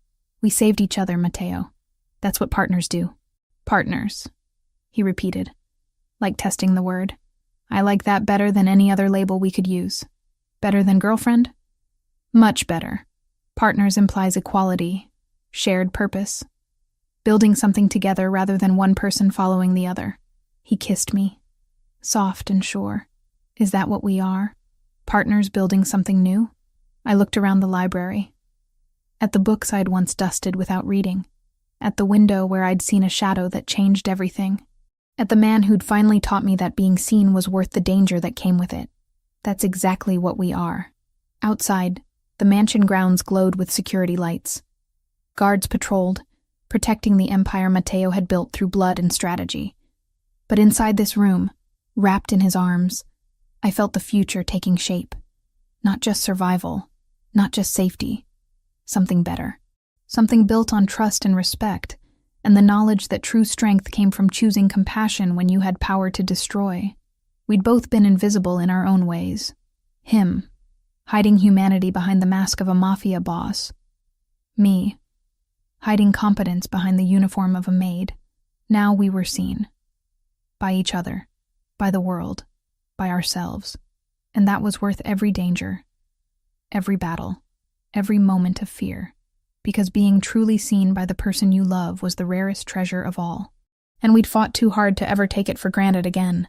We saved each other, Matteo. That's what partners do." "Partners," he repeated, like testing the word. "I like that better than any other label we could use." "Better than girlfriend?" "Much better. Partners implies equality, shared purpose, building something together rather than one person following the other." He kissed me, soft and sure. "Is that what we are? Partners building something new?" I looked around the library, at the books I'd once dusted without reading, at the window where I'd seen a shadow that changed everything, at the man who'd finally taught me that being seen was worth the danger that came with it. That's exactly what we are. Outside, the mansion grounds glowed with security lights. Guards patrolled, protecting the empire Matteo had built through blood and strategy. But inside this room, wrapped in his arms, I felt the future taking shape. Not just survival, not just safety, something better. Something built on trust and respect, and the knowledge that true strength came from choosing compassion when you had power to destroy. We'd both been invisible in our own ways. Him, hiding humanity behind the mask of a Mafia boss. Me, hiding competence behind the uniform of a maid. Now we were seen. By each other, by the world, by ourselves. And that was worth every danger, every battle, every moment of fear. Because being truly seen by the person you love was the rarest treasure of all. And we'd fought too hard to ever take it for granted again.